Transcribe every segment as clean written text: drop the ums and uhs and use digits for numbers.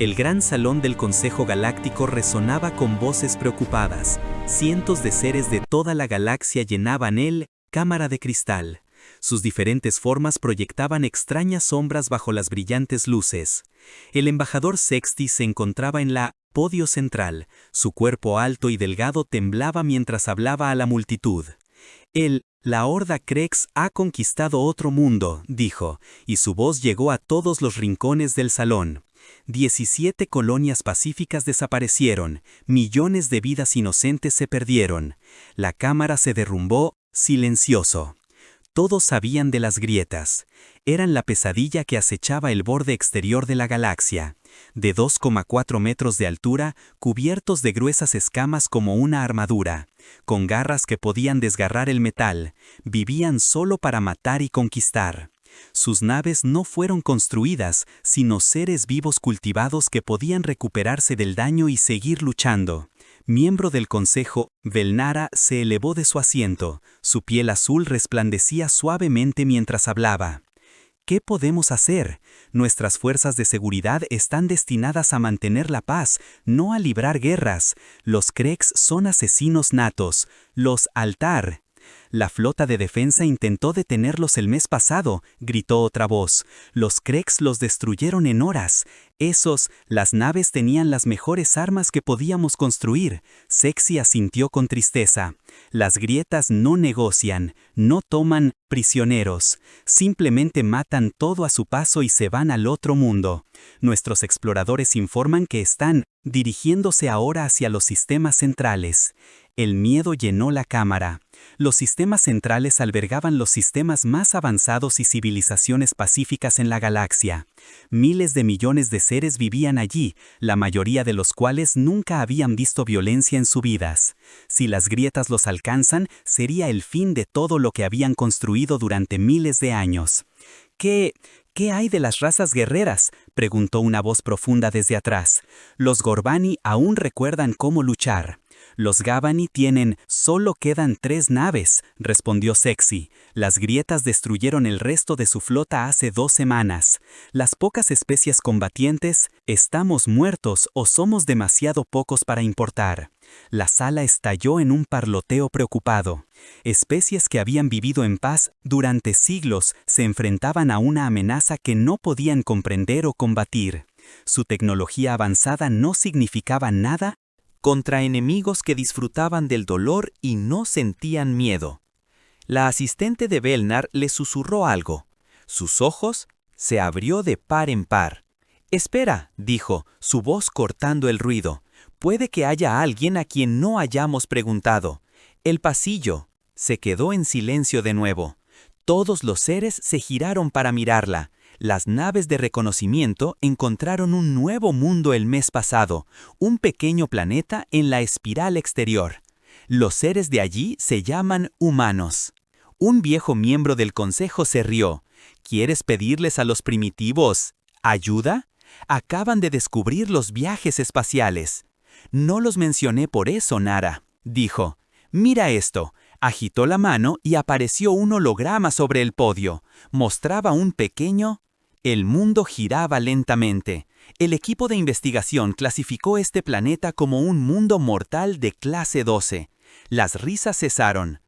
El gran salón del Consejo Galáctico resonaba con voces preocupadas. Cientos de seres de toda la galaxia llenaban el cámara de cristal. Sus diferentes formas proyectaban extrañas sombras bajo las brillantes luces. El embajador Sexti se encontraba en la podio central. Su cuerpo alto y delgado temblaba mientras hablaba a la multitud. La Horda Krex ha conquistado otro mundo, dijo, y su voz llegó a todos los rincones del salón. 17 colonias pacíficas desaparecieron, millones de vidas inocentes se perdieron. La cámara se derrumbó, silencioso. Todos sabían de las grietas. Eran la pesadilla que acechaba el borde exterior de la galaxia. De 2,4 metros de altura, cubiertos de gruesas escamas como una armadura, con garras que podían desgarrar el metal, vivían solo para matar y conquistar. Sus naves no fueron construidas, sino seres vivos cultivados que podían recuperarse del daño y seguir luchando. Miembro del consejo, Velnara se elevó de su asiento. Su piel azul resplandecía suavemente mientras hablaba. ¿Qué podemos hacer? Nuestras fuerzas de seguridad están destinadas a mantener la paz, no a librar guerras. Los Krex son asesinos natos. Los Altar. La flota de defensa intentó detenerlos el mes pasado, gritó otra voz. Los Krex los destruyeron en horas. Las naves tenían las mejores armas que podíamos construir. Sexy asintió con tristeza. Las grietas no negocian, no toman prisioneros. Simplemente matan todo a su paso y se van al otro mundo. Nuestros exploradores informan que están dirigiéndose ahora hacia los sistemas centrales. El miedo llenó la cámara. Los sistemas centrales albergaban los sistemas más avanzados y civilizaciones pacíficas en la galaxia. Miles de millones de seres vivían allí, la mayoría de los cuales nunca habían visto violencia en sus vidas. Si las grietas los alcanzan, sería el fin de todo lo que habían construido durante miles de años. ¿Qué hay de las razas guerreras?, preguntó una voz profunda desde atrás. Los Gorbani aún recuerdan cómo luchar. Los Gavani solo quedan 3 naves, respondió Sexy. Las grietas destruyeron el resto de su flota hace 2 semanas. Las pocas especies combatientes, estamos muertos o somos demasiado pocos para importar. La sala estalló en un parloteo preocupado. Especies que habían vivido en paz durante siglos se enfrentaban a una amenaza que no podían comprender o combatir. Su tecnología avanzada no significaba nada contra enemigos que disfrutaban del dolor y no sentían miedo. La asistente de Velnar le susurró algo. Sus ojos se abrió de par en par. «Espera», dijo, su voz cortando el ruido. «Puede que haya alguien a quien no hayamos preguntado». El pasillo se quedó en silencio de nuevo. Todos los seres se giraron para mirarla. Las naves de reconocimiento encontraron un nuevo mundo el mes pasado, un pequeño planeta en la espiral exterior. Los seres de allí se llaman humanos. Un viejo miembro del consejo se rió. ¿Quieres pedirles a los primitivos ayuda? Acaban de descubrir los viajes espaciales. No los mencioné por eso, Nara, dijo. Mira esto. Agitó la mano y apareció un holograma sobre el podio. Mostraba un pequeño... El mundo giraba lentamente. El equipo de investigación clasificó este planeta como un mundo mortal de clase 12. Las risas cesaron.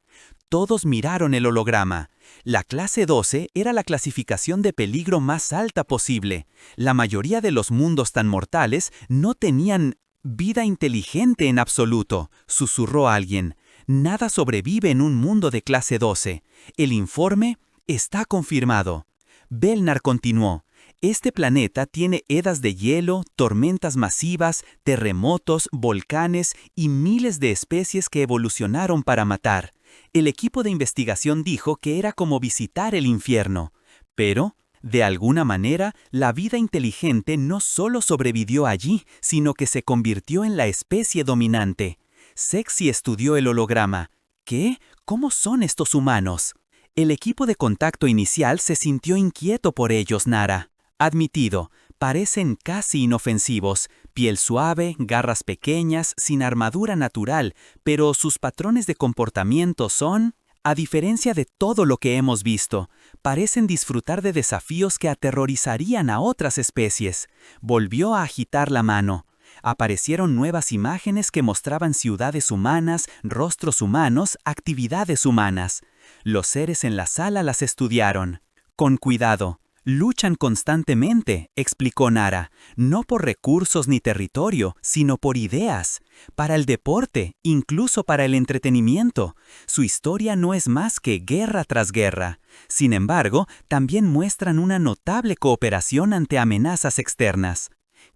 Todos miraron el holograma. La clase 12 era la clasificación de peligro más alta posible. La mayoría de los mundos tan mortales no tenían vida inteligente en absoluto, susurró alguien. Nada sobrevive en un mundo de clase 12. El informe está confirmado. Velnar continuó. Este planeta tiene edas de hielo, tormentas masivas, terremotos, volcanes y miles de especies que evolucionaron para matar. El equipo de investigación dijo que era como visitar el infierno. Pero, de alguna manera, la vida inteligente no solo sobrevivió allí, sino que se convirtió en la especie dominante. Sexy estudió el holograma. ¿Qué? ¿Cómo son estos humanos? El equipo de contacto inicial se sintió inquieto por ellos, Nara. Admitido, parecen casi inofensivos, piel suave, garras pequeñas, sin armadura natural, pero sus patrones de comportamiento son... A diferencia de todo lo que hemos visto, Parecen disfrutar de desafíos que aterrorizarían a otras especies. Volvió a agitar la mano. Aparecieron nuevas imágenes que mostraban ciudades humanas, rostros humanos, actividades humanas. Los seres en la sala las estudiaron. Con cuidado. Luchan constantemente, explicó Nara, no por recursos ni territorio, sino por ideas. Para el deporte, incluso para el entretenimiento. Su historia no es más que guerra tras guerra. Sin embargo, también muestran una notable cooperación ante amenazas externas.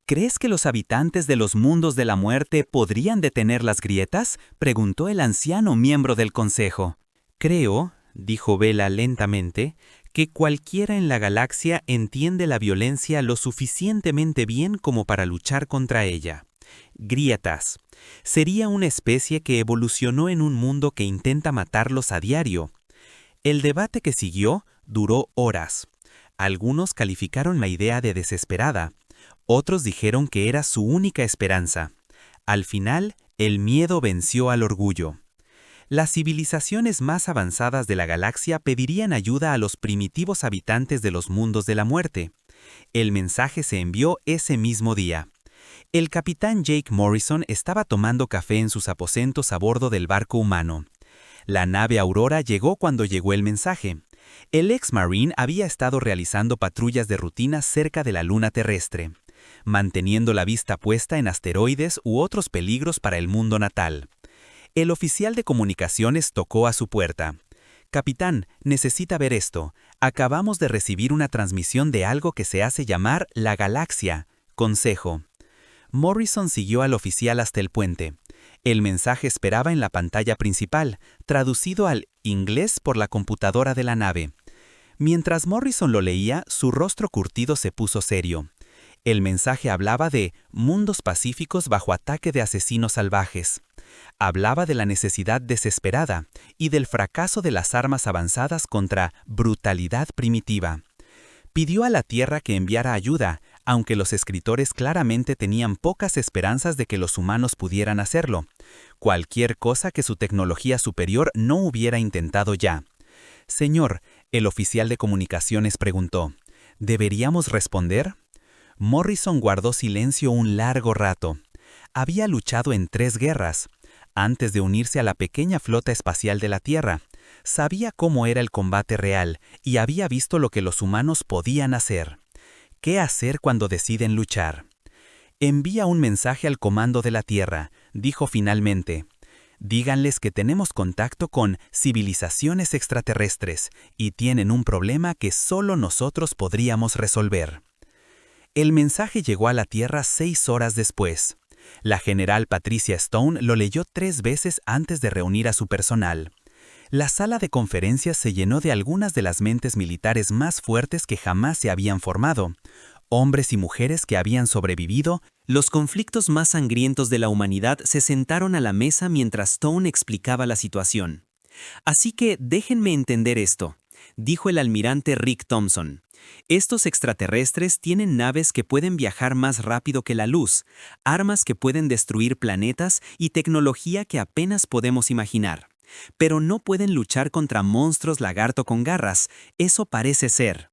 ¿Crees que los habitantes de los mundos de la muerte podrían detener las grietas?, preguntó el anciano miembro del consejo. Creo, dijo Vela lentamente, que cualquiera en la galaxia entiende la violencia lo suficientemente bien como para luchar contra ella. Grietas. Sería una especie que evolucionó en un mundo que intenta matarlos a diario. El debate que siguió duró horas. Algunos calificaron la idea de desesperada. Otros dijeron que era su única esperanza. Al final, el miedo venció al orgullo. Las civilizaciones más avanzadas de la galaxia pedirían ayuda a los primitivos habitantes de los mundos de la muerte. El mensaje se envió ese mismo día. El capitán Jake Morrison estaba tomando café en sus aposentos a bordo del barco humano. La nave Aurora llegó cuando llegó el mensaje. El ex-marine había estado realizando patrullas de rutina cerca de la luna terrestre, manteniendo la vista puesta en asteroides u otros peligros para el mundo natal. El oficial de comunicaciones tocó a su puerta. «Capitán, necesita ver esto. Acabamos de recibir una transmisión de algo que se hace llamar la galaxia. Consejo». Morrison siguió al oficial hasta el puente. El mensaje esperaba en la pantalla principal, traducido al inglés por la computadora de la nave. Mientras Morrison lo leía, su rostro curtido se puso serio. El mensaje hablaba de mundos pacíficos bajo ataque de asesinos salvajes. Hablaba de la necesidad desesperada y del fracaso de las armas avanzadas contra brutalidad primitiva. Pidió a la Tierra que enviara ayuda, aunque los escritores claramente tenían pocas esperanzas de que los humanos pudieran hacerlo. Cualquier cosa que su tecnología superior no hubiera intentado ya. «Señor», el oficial de comunicaciones preguntó, «¿deberíamos responder?». Morrison guardó silencio un largo rato. Había luchado en 3 guerras. Antes de unirse a la pequeña flota espacial de la Tierra, sabía cómo era el combate real y había visto lo que los humanos podían hacer. ¿Qué hacer cuando deciden luchar? «Envía un mensaje al comando de la Tierra», dijo finalmente. «Díganles que tenemos contacto con civilizaciones extraterrestres y tienen un problema que solo nosotros podríamos resolver». El mensaje llegó a la Tierra 6 horas después. La general Patricia Stone lo leyó 3 veces antes de reunir a su personal. La sala de conferencias se llenó de algunas de las mentes militares más fuertes que jamás se habían formado. Hombres y mujeres que habían sobrevivido, los conflictos más sangrientos de la humanidad se sentaron a la mesa mientras Stone explicaba la situación. «Así que déjenme entender esto», dijo el almirante Rick Thompson. «Estos extraterrestres tienen naves que pueden viajar más rápido que la luz, armas que pueden destruir planetas y tecnología que apenas podemos imaginar. Pero no pueden luchar contra monstruos lagarto con garras, eso parece ser».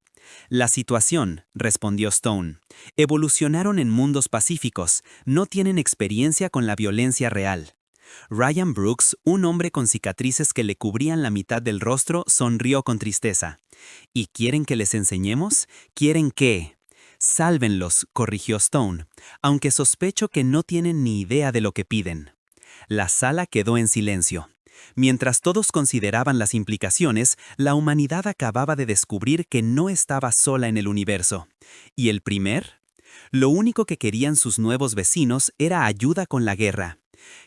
«La situación», respondió Stone, «evolucionaron en mundos pacíficos, no tienen experiencia con la violencia real». Ryan Brooks, un hombre con cicatrices que le cubrían la mitad del rostro, sonrió con tristeza. «¿Y quieren que les enseñemos? ¿Quieren qué?» «Sálvenlos», corrigió Stone, «aunque sospecho que no tienen ni idea de lo que piden». La sala quedó en silencio. Mientras todos consideraban las implicaciones, la humanidad acababa de descubrir que no estaba sola en el universo. ¿Y el primer? Lo único que querían sus nuevos vecinos era ayuda con la guerra.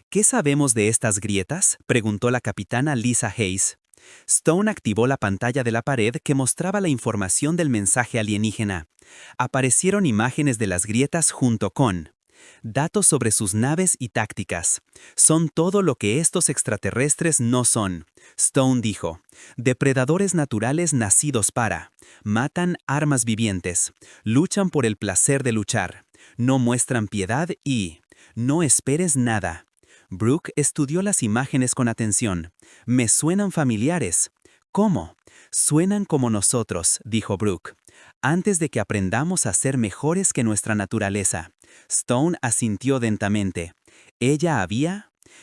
«¿Qué sabemos de estas grietas?», preguntó la capitana Lisa Hayes. Stone activó la pantalla de la pared que mostraba la información del mensaje alienígena. Aparecieron imágenes de las grietas junto con datos sobre sus naves y tácticas. «Son todo lo que estos extraterrestres no son», Stone dijo. «Depredadores naturales nacidos para. Matan armas vivientes. Luchan por el placer de luchar. No muestran piedad y no esperes nada». Brooke estudió las imágenes con atención. «Me suenan familiares». «¿Cómo?». Suenan como nosotros, dijo Brooke. Antes de que aprendamos a ser mejores que nuestra naturaleza. Stone asintió dentamente. Ella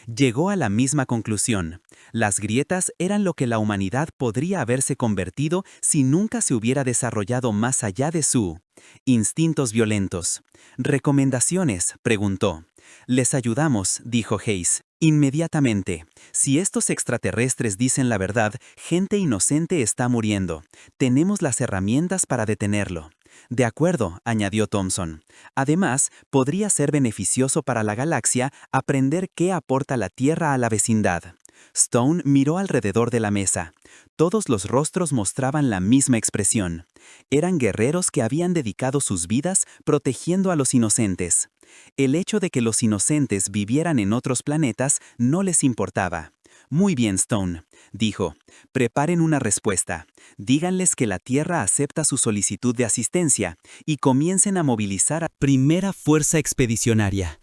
llegó a la misma conclusión. Las grietas eran lo que la humanidad podría haberse convertido si nunca se hubiera desarrollado más allá de su instintos violentos. ¿Recomendaciones?, preguntó. Les ayudamos, dijo Hayes. Inmediatamente. Si estos extraterrestres dicen la verdad, gente inocente está muriendo. Tenemos las herramientas para detenerlo. De acuerdo, añadió Thompson. Además, podría ser beneficioso para la galaxia aprender qué aporta la Tierra a la vecindad. Stone miró alrededor de la mesa. Todos los rostros mostraban la misma expresión. Eran guerreros que habían dedicado sus vidas protegiendo a los inocentes. El hecho de que los inocentes vivieran en otros planetas no les importaba. Muy bien, Stone, dijo. Preparen una respuesta. Díganles que la Tierra acepta su solicitud de asistencia y comiencen a movilizar a Primera Fuerza Expedicionaria.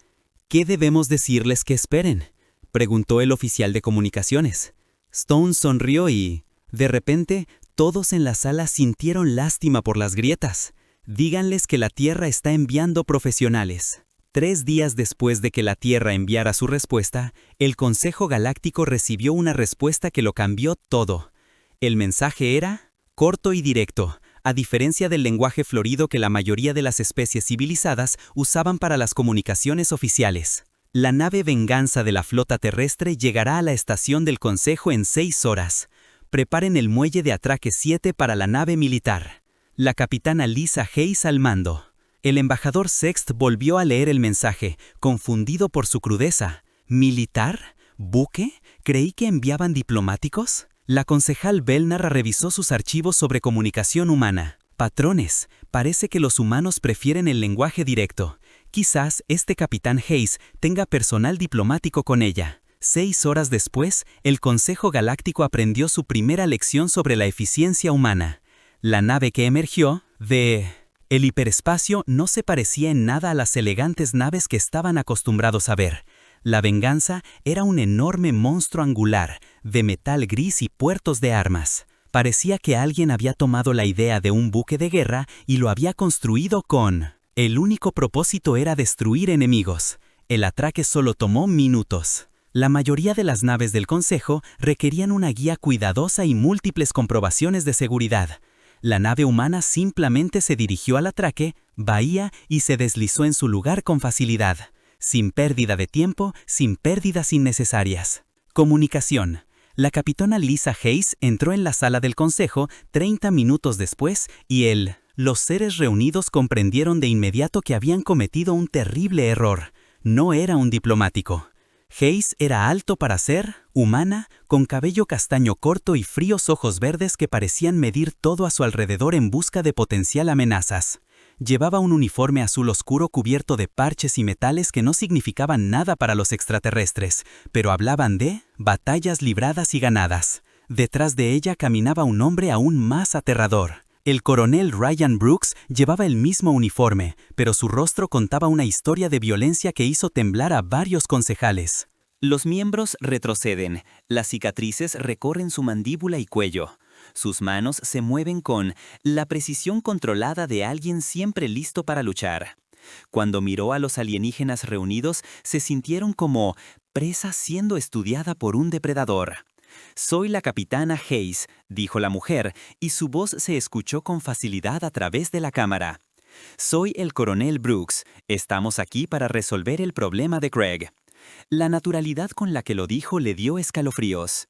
¿Qué debemos decirles que esperen?, preguntó el oficial de comunicaciones. Stone sonrió y, de repente, todos en la sala sintieron lástima por las grietas. Díganles que la Tierra está enviando profesionales. 3 días después de que la Tierra enviara su respuesta, el Consejo Galáctico recibió una respuesta que lo cambió todo. El mensaje era corto y directo, a diferencia del lenguaje florido que la mayoría de las especies civilizadas usaban para las comunicaciones oficiales. La nave Venganza de la flota terrestre llegará a la estación del Consejo en 6 horas. Preparen el muelle de atraque 7 para la nave militar. La capitana Lisa Hayes al mando. El embajador Sext volvió a leer el mensaje, confundido por su crudeza. ¿Militar? ¿Buque? ¿Creí que enviaban diplomáticos? La concejal Belnar revisó sus archivos sobre comunicación humana. Patrones, parece que los humanos prefieren el lenguaje directo. Quizás este capitán Hayes tenga personal diplomático con ella. 6 horas después, el Consejo Galáctico aprendió su primera lección sobre la eficiencia humana. La nave que emergió el hiperespacio no se parecía en nada a las elegantes naves que estaban acostumbrados a ver. La Venganza era un enorme monstruo angular, de metal gris y puertos de armas. Parecía que alguien había tomado la idea de un buque de guerra y lo había construido con... El único propósito era destruir enemigos. El atraque solo tomó minutos. La mayoría de las naves del Consejo requerían una guía cuidadosa y múltiples comprobaciones de seguridad. La nave humana simplemente se dirigió al atraque, bahía y se deslizó en su lugar con facilidad. Sin pérdida de tiempo, sin pérdidas innecesarias. Comunicación. La capitana Lisa Hayes entró en la sala del Consejo 30 minutos después y los seres reunidos comprendieron de inmediato que habían cometido un terrible error. No era un diplomático. Hayes era alto para ser, humana, con cabello castaño corto y fríos ojos verdes que parecían medir todo a su alrededor en busca de potencial amenazas. Llevaba un uniforme azul oscuro cubierto de parches y metales que no significaban nada para los extraterrestres, pero hablaban de batallas libradas y ganadas. Detrás de ella caminaba un hombre aún más aterrador. El coronel Ryan Brooks llevaba el mismo uniforme, pero su rostro contaba una historia de violencia que hizo temblar a varios concejales. Los miembros retroceden, las cicatrices recorren su mandíbula y cuello. Sus manos se mueven con la precisión controlada de alguien siempre listo para luchar. Cuando miró a los alienígenas reunidos, se sintieron como presa siendo estudiada por un depredador. «Soy la capitana Hayes», dijo la mujer, y su voz se escuchó con facilidad a través de la cámara. «Soy el coronel Brooks. Estamos aquí para resolver el problema de Craig». La naturalidad con la que lo dijo le dio escalofríos.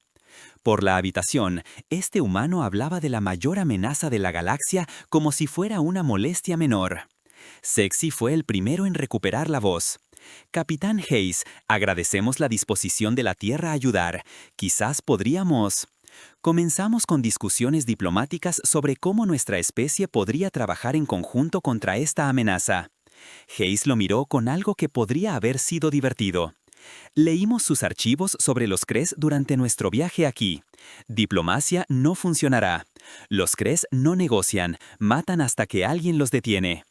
Por la habitación, este humano hablaba de la mayor amenaza de la galaxia como si fuera una molestia menor. Sexy fue el primero en recuperar la voz. «Capitán Hayes, agradecemos la disposición de la Tierra a ayudar. Quizás podríamos...» Comenzamos con discusiones diplomáticas sobre cómo nuestra especie podría trabajar en conjunto contra esta amenaza. Hayes lo miró con algo que podría haber sido divertido. «Leímos sus archivos sobre los Kree durante nuestro viaje aquí. Diplomacia no funcionará. Los Kree no negocian, matan hasta que alguien los detiene».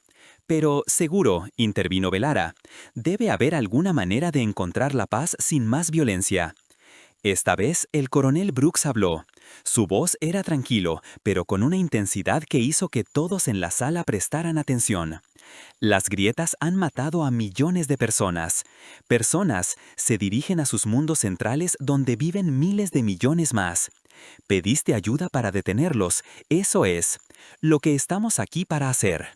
«Pero seguro», intervino Velara, «debe haber alguna manera de encontrar la paz sin más violencia». Esta vez el coronel Brooks habló. Su voz era tranquilo, pero con una intensidad que hizo que todos en la sala prestaran atención. Las grietas han matado a millones de personas. Personas se dirigen a sus mundos centrales donde viven miles de millones más. Pediste ayuda para detenerlos, eso es lo que estamos aquí para hacer.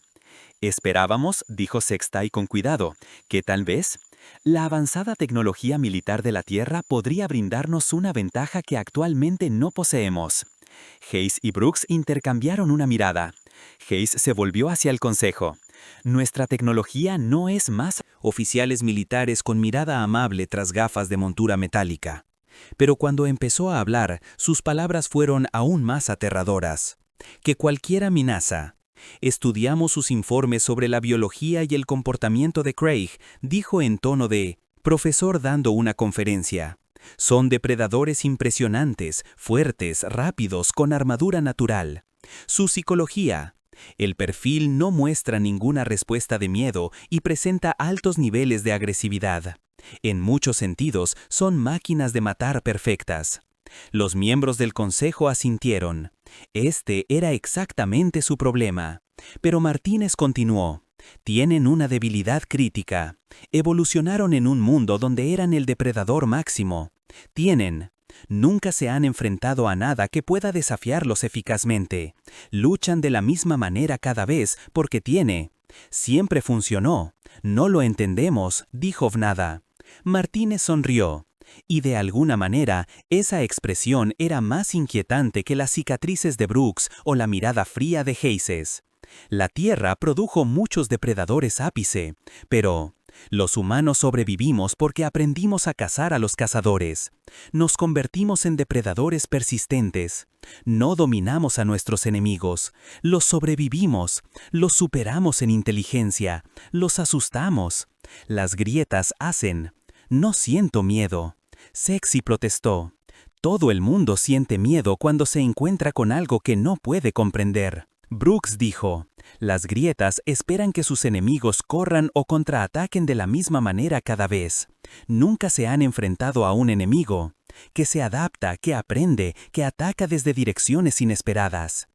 Esperábamos, dijo Sextai con cuidado, que tal vez la avanzada tecnología militar de la Tierra podría brindarnos una ventaja que actualmente no poseemos. Hayes y Brooks intercambiaron una mirada. Hayes se volvió hacia el consejo. Nuestra tecnología no es más. Oficiales militares con mirada amable tras gafas de montura metálica. Pero cuando empezó a hablar, sus palabras fueron aún más aterradoras. Que cualquier amenaza. Estudiamos sus informes sobre la biología y el comportamiento de Craig, dijo en tono de profesor dando una conferencia. Son depredadores impresionantes, fuertes, rápidos, con armadura natural. Su psicología. El perfil no muestra ninguna respuesta de miedo y presenta altos niveles de agresividad. En muchos sentidos, son máquinas de matar perfectas. Los miembros del consejo asintieron. Este era exactamente su problema. Pero Martínez continuó. Tienen una debilidad crítica. Evolucionaron en un mundo donde eran el depredador máximo. Nunca se han enfrentado a nada que pueda desafiarlos eficazmente. Luchan de la misma manera cada vez porque siempre funcionó. No lo entendemos, dijo Vnada. Martínez sonrió. Y de alguna manera, esa expresión era más inquietante que las cicatrices de Brooks o la mirada fría de Hayes. La Tierra produjo muchos depredadores ápice, pero los humanos sobrevivimos porque aprendimos a cazar a los cazadores. Nos convertimos en depredadores persistentes. No dominamos a nuestros enemigos, los sobrevivimos, los superamos en inteligencia, los asustamos. Las grietas hacen. No siento miedo. Sexy protestó. Todo el mundo siente miedo cuando se encuentra con algo que no puede comprender. Brooks dijo, las grietas esperan que sus enemigos corran o contraataquen de la misma manera cada vez. Nunca se han enfrentado a un enemigo que se adapta, que aprende, que ataca desde direcciones inesperadas.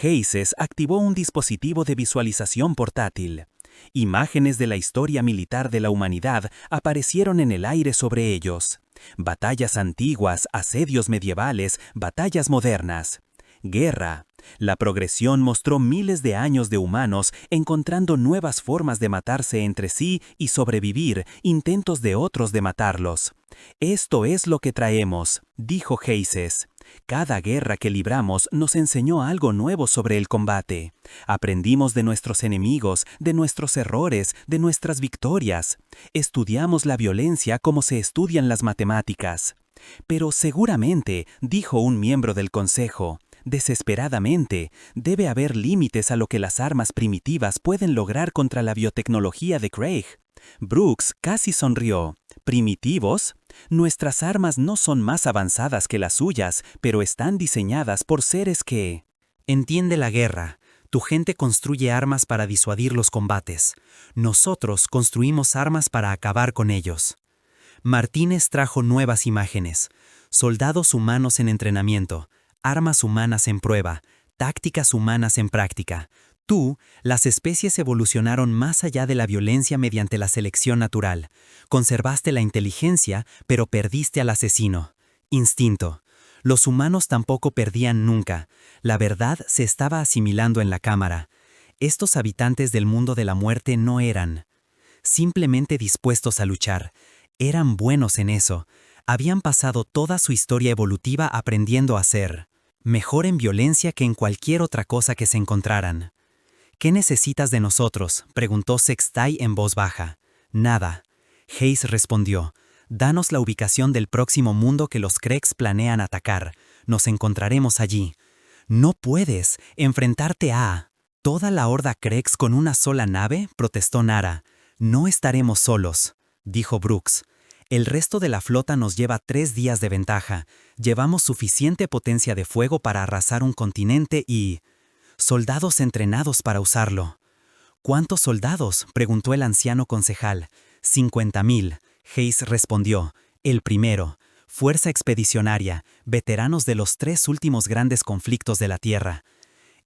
Hayes activó un dispositivo de visualización portátil. Imágenes de la historia militar de la humanidad aparecieron en el aire sobre ellos. Batallas antiguas, asedios medievales, batallas modernas. Guerra. La progresión mostró miles de años de humanos encontrando nuevas formas de matarse entre sí y sobrevivir intentos de otros de matarlos. Esto es lo que traemos, dijo Hayes. Cada guerra que libramos nos enseñó algo nuevo sobre el combate. Aprendimos de nuestros enemigos, de nuestros errores, de nuestras victorias. Estudiamos la violencia como se estudian las matemáticas. Pero seguramente, dijo un miembro del consejo, desesperadamente, debe haber límites a lo que las armas primitivas pueden lograr contra la biotecnología de Craig. Brooks casi sonrió. ¿Primitivos? Nuestras armas no son más avanzadas que las suyas, pero están diseñadas por seres que... Entiende la guerra. Tu gente construye armas para disuadir los combates. Nosotros construimos armas para acabar con ellos. Martínez trajo nuevas imágenes. Soldados humanos en entrenamiento, armas humanas en prueba, tácticas humanas en práctica. Las especies evolucionaron más allá de la violencia mediante la selección natural. Conservaste la inteligencia, pero perdiste al asesino. Instinto. Los humanos tampoco perdían nunca. La verdad se estaba asimilando en la cámara. Estos habitantes del mundo de la muerte no eran simplemente dispuestos a luchar. Eran buenos en eso. Habían pasado toda su historia evolutiva aprendiendo a ser mejor en violencia que en cualquier otra cosa que se encontraran. ¿Qué necesitas de nosotros?, preguntó Sextai en voz baja. Nada. Hayes respondió. Danos la ubicación del próximo mundo que los Creks planean atacar. Nos encontraremos allí. No puedes enfrentarte a toda la horda Creks con una sola nave, protestó Nara. No estaremos solos, dijo Brooks. El resto de la flota nos lleva 3 días de ventaja. Llevamos suficiente potencia de fuego para arrasar un continente y... soldados entrenados para usarlo. ¿Cuántos soldados?, preguntó el anciano concejal. 50,000. Hayes respondió. El primero. fuerza expedicionaria, veteranos de los 3 últimos grandes conflictos de la Tierra.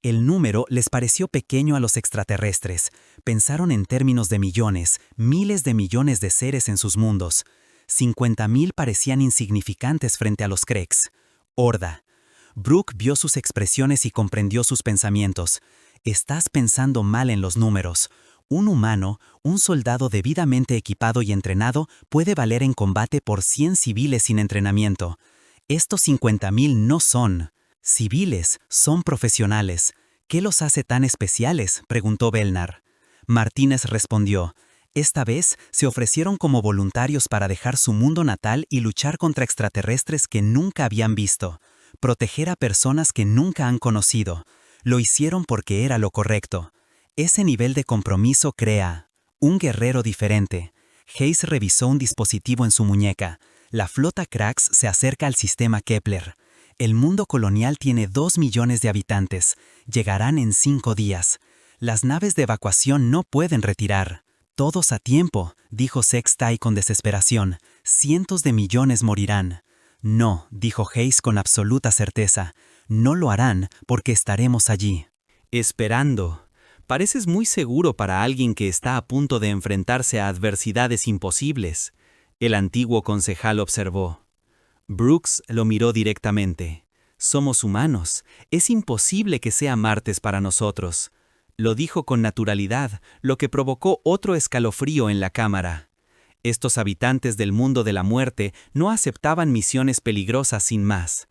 El número les pareció pequeño a los extraterrestres. Pensaron en términos de millones, miles de millones de seres en sus mundos. 50.000 parecían insignificantes frente a los Kreeks. Horda. Brooke vio sus expresiones y comprendió sus pensamientos. Estás pensando mal en los números. Un humano, un soldado debidamente equipado y entrenado, puede valer en combate por 100 civiles sin entrenamiento. Estos 50.000 no son civiles, son profesionales. ¿Qué los hace tan especiales?, preguntó Belnar. Martínez respondió: esta vez se ofrecieron como voluntarios para dejar su mundo natal y luchar contra extraterrestres que nunca habían visto, proteger a personas que nunca han conocido. Lo hicieron porque era lo correcto. Ese nivel de compromiso crea un guerrero diferente. Hayes revisó un dispositivo en su muñeca. La flota Krax se acerca al sistema Kepler. El mundo colonial tiene 2 millones de habitantes. Llegarán en 5 días. Las naves de evacuación no pueden retirar. Todos a tiempo, dijo Sextai con desesperación. Cientos de millones morirán. No, dijo Hayes con absoluta certeza. No lo harán porque estaremos allí. Esperando. Pareces muy seguro para alguien que está a punto de enfrentarse a adversidades imposibles, el antiguo concejal observó. Brooks lo miró directamente. Somos humanos. Es imposible que sea martes para nosotros. Lo dijo con naturalidad, lo que provocó otro escalofrío en la cámara. Estos habitantes del mundo de la muerte no aceptaban misiones peligrosas sin más.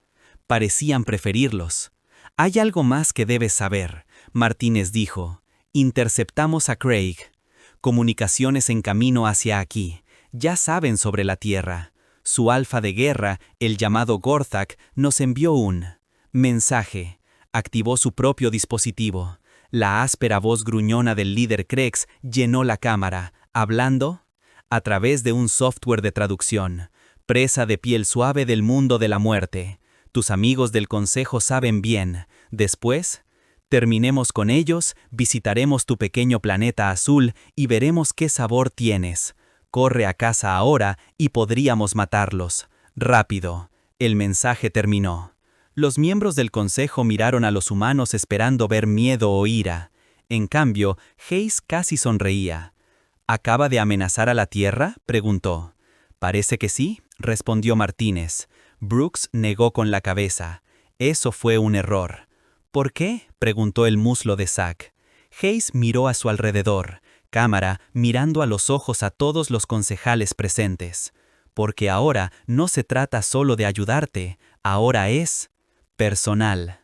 Parecían preferirlos. Hay algo más que debes saber, Martínez dijo. Interceptamos a Craig. Comunicaciones en camino hacia aquí. Ya saben sobre la Tierra. Su alfa de guerra, el llamado Gorthak, nos envió un mensaje. Activó su propio dispositivo. La áspera voz gruñona del líder Krex llenó la cámara, hablando a través de un software de traducción. Presa de piel suave del mundo de la muerte. Tus amigos del Consejo saben bien. Después, terminemos con ellos, visitaremos tu pequeño planeta azul y veremos qué sabor tienes. Corre a casa ahora y podríamos matarlos. Rápido. El mensaje terminó. Los miembros del Consejo miraron a los humanos esperando ver miedo o ira. En cambio, Hayes casi sonreía. ¿Acaba de amenazar a la Tierra?, preguntó. Parece que sí, respondió Martínez. Brooks negó con la cabeza. Eso fue un error. ¿Por qué?, preguntó el muslo de Zack. Hayes miró a su alrededor, cámara mirando a los ojos a todos los concejales presentes. Porque ahora no se trata solo de ayudarte, ahora es personal.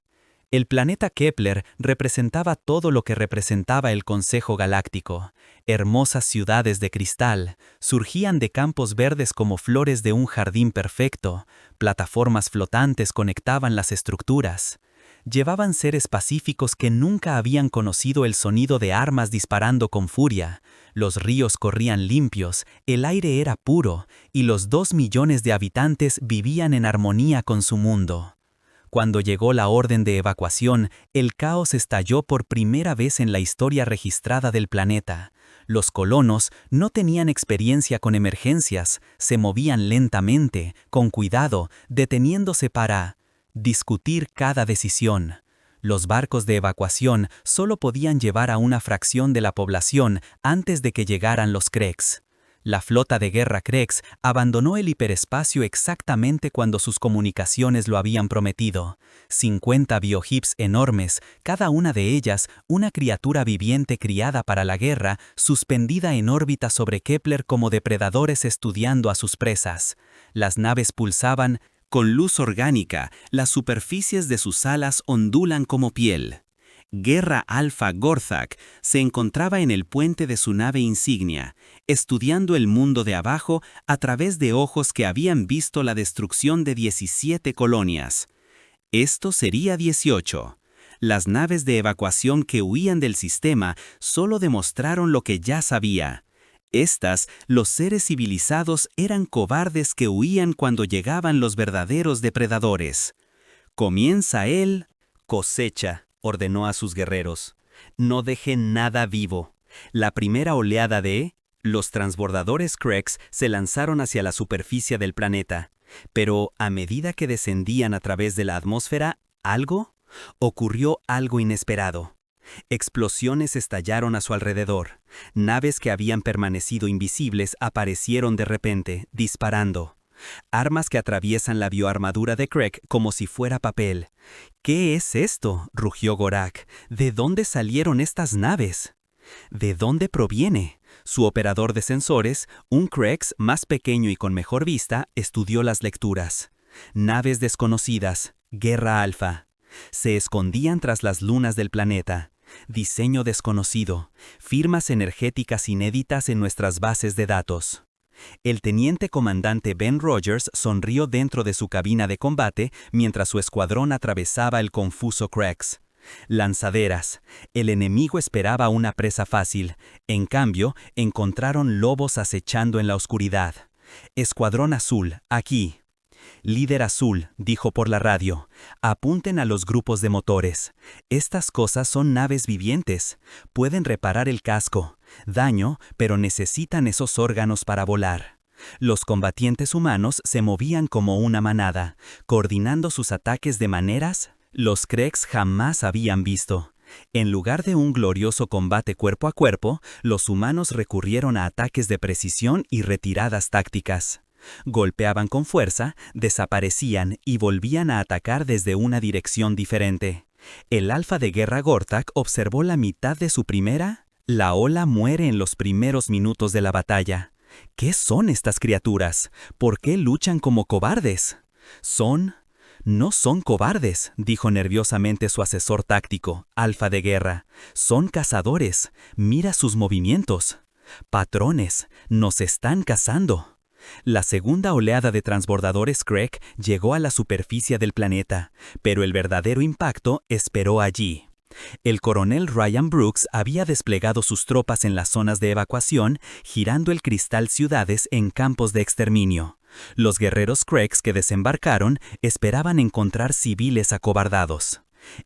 El planeta Kepler representaba todo lo que representaba el Consejo Galáctico. Hermosas ciudades de cristal, surgían de campos verdes como flores de un jardín perfecto, plataformas flotantes conectaban las estructuras. Llevaban seres pacíficos que nunca habían conocido el sonido de armas disparando con furia. Los ríos corrían limpios, el aire era puro, y los 2 millones de habitantes vivían en armonía con su mundo. Cuando llegó la orden de evacuación, el caos estalló por primera vez en la historia registrada del planeta. Los colonos no tenían experiencia con emergencias, se movían lentamente, con cuidado, deteniéndose para discutir cada decisión. Los barcos de evacuación solo podían llevar a una fracción de la población antes de que llegaran los Kreeks. La flota de guerra Kreeks abandonó el hiperespacio exactamente cuando sus comunicaciones lo habían prometido. 50 biohips enormes, cada una de ellas una criatura viviente criada para la guerra, suspendida en órbita sobre Kepler como depredadores estudiando a sus presas. Las naves pulsaban con luz orgánica, las superficies de sus alas ondulan como piel. Guerra Alpha Gorthak se encontraba en el puente de su nave insignia, estudiando el mundo de abajo a través de ojos que habían visto la destrucción de 17 colonias. Esto sería 18. Las naves de evacuación que huían del sistema solo demostraron lo que ya sabía. Los seres civilizados eran cobardes que huían cuando llegaban los verdaderos depredadores. Comienza el cosecha, ordenó a sus guerreros. No dejen nada vivo. La primera oleada de los transbordadores Kreeks se lanzaron hacia la superficie del planeta. Pero a medida que descendían a través de la atmósfera, ocurrió algo inesperado. Explosiones estallaron a su alrededor. Naves que habían permanecido invisibles aparecieron de repente, disparando. Armas que atraviesan la bioarmadura de Craig como si fuera papel. ¿Qué es esto?, rugió Gorak. ¿De dónde salieron estas naves? ¿De dónde proviene? Su operador de sensores, un Krex más pequeño y con mejor vista, estudió las lecturas. Naves desconocidas, Guerra Alfa. Se escondían tras las lunas del planeta. Diseño desconocido, firmas energéticas inéditas en nuestras bases de datos. El teniente comandante Ben Rogers sonrió dentro de su cabina de combate mientras su escuadrón atravesaba el confuso Krex. Lanzaderas. El enemigo esperaba una presa fácil. En cambio, encontraron lobos acechando en la oscuridad. Escuadrón Azul, aquí. Líder Azul, dijo por la radio, apunten a los grupos de motores. Estas cosas son naves vivientes. Pueden reparar el casco. Daño, pero necesitan esos órganos para volar. Los combatientes humanos se movían como una manada, coordinando sus ataques de maneras los Krex jamás habían visto. En lugar de un glorioso combate cuerpo a cuerpo, los humanos recurrieron a ataques de precisión y retiradas tácticas. Golpeaban con fuerza, desaparecían y volvían a atacar desde una dirección diferente. El alfa de guerra Gortak observó la mitad de su primera. La ola muere en los primeros minutos de la batalla. ¿Qué son estas criaturas? ¿Por qué luchan como cobardes? No son cobardes, dijo nerviosamente su asesor táctico, alfa de guerra. Son cazadores. Mira sus movimientos. Patrones, nos están cazando. La segunda oleada de transbordadores Craig llegó a la superficie del planeta, pero el verdadero impacto esperó allí. El coronel Ryan Brooks había desplegado sus tropas en las zonas de evacuación, girando el cristal ciudades en campos de exterminio. Los guerreros Krex que desembarcaron esperaban encontrar civiles acobardados.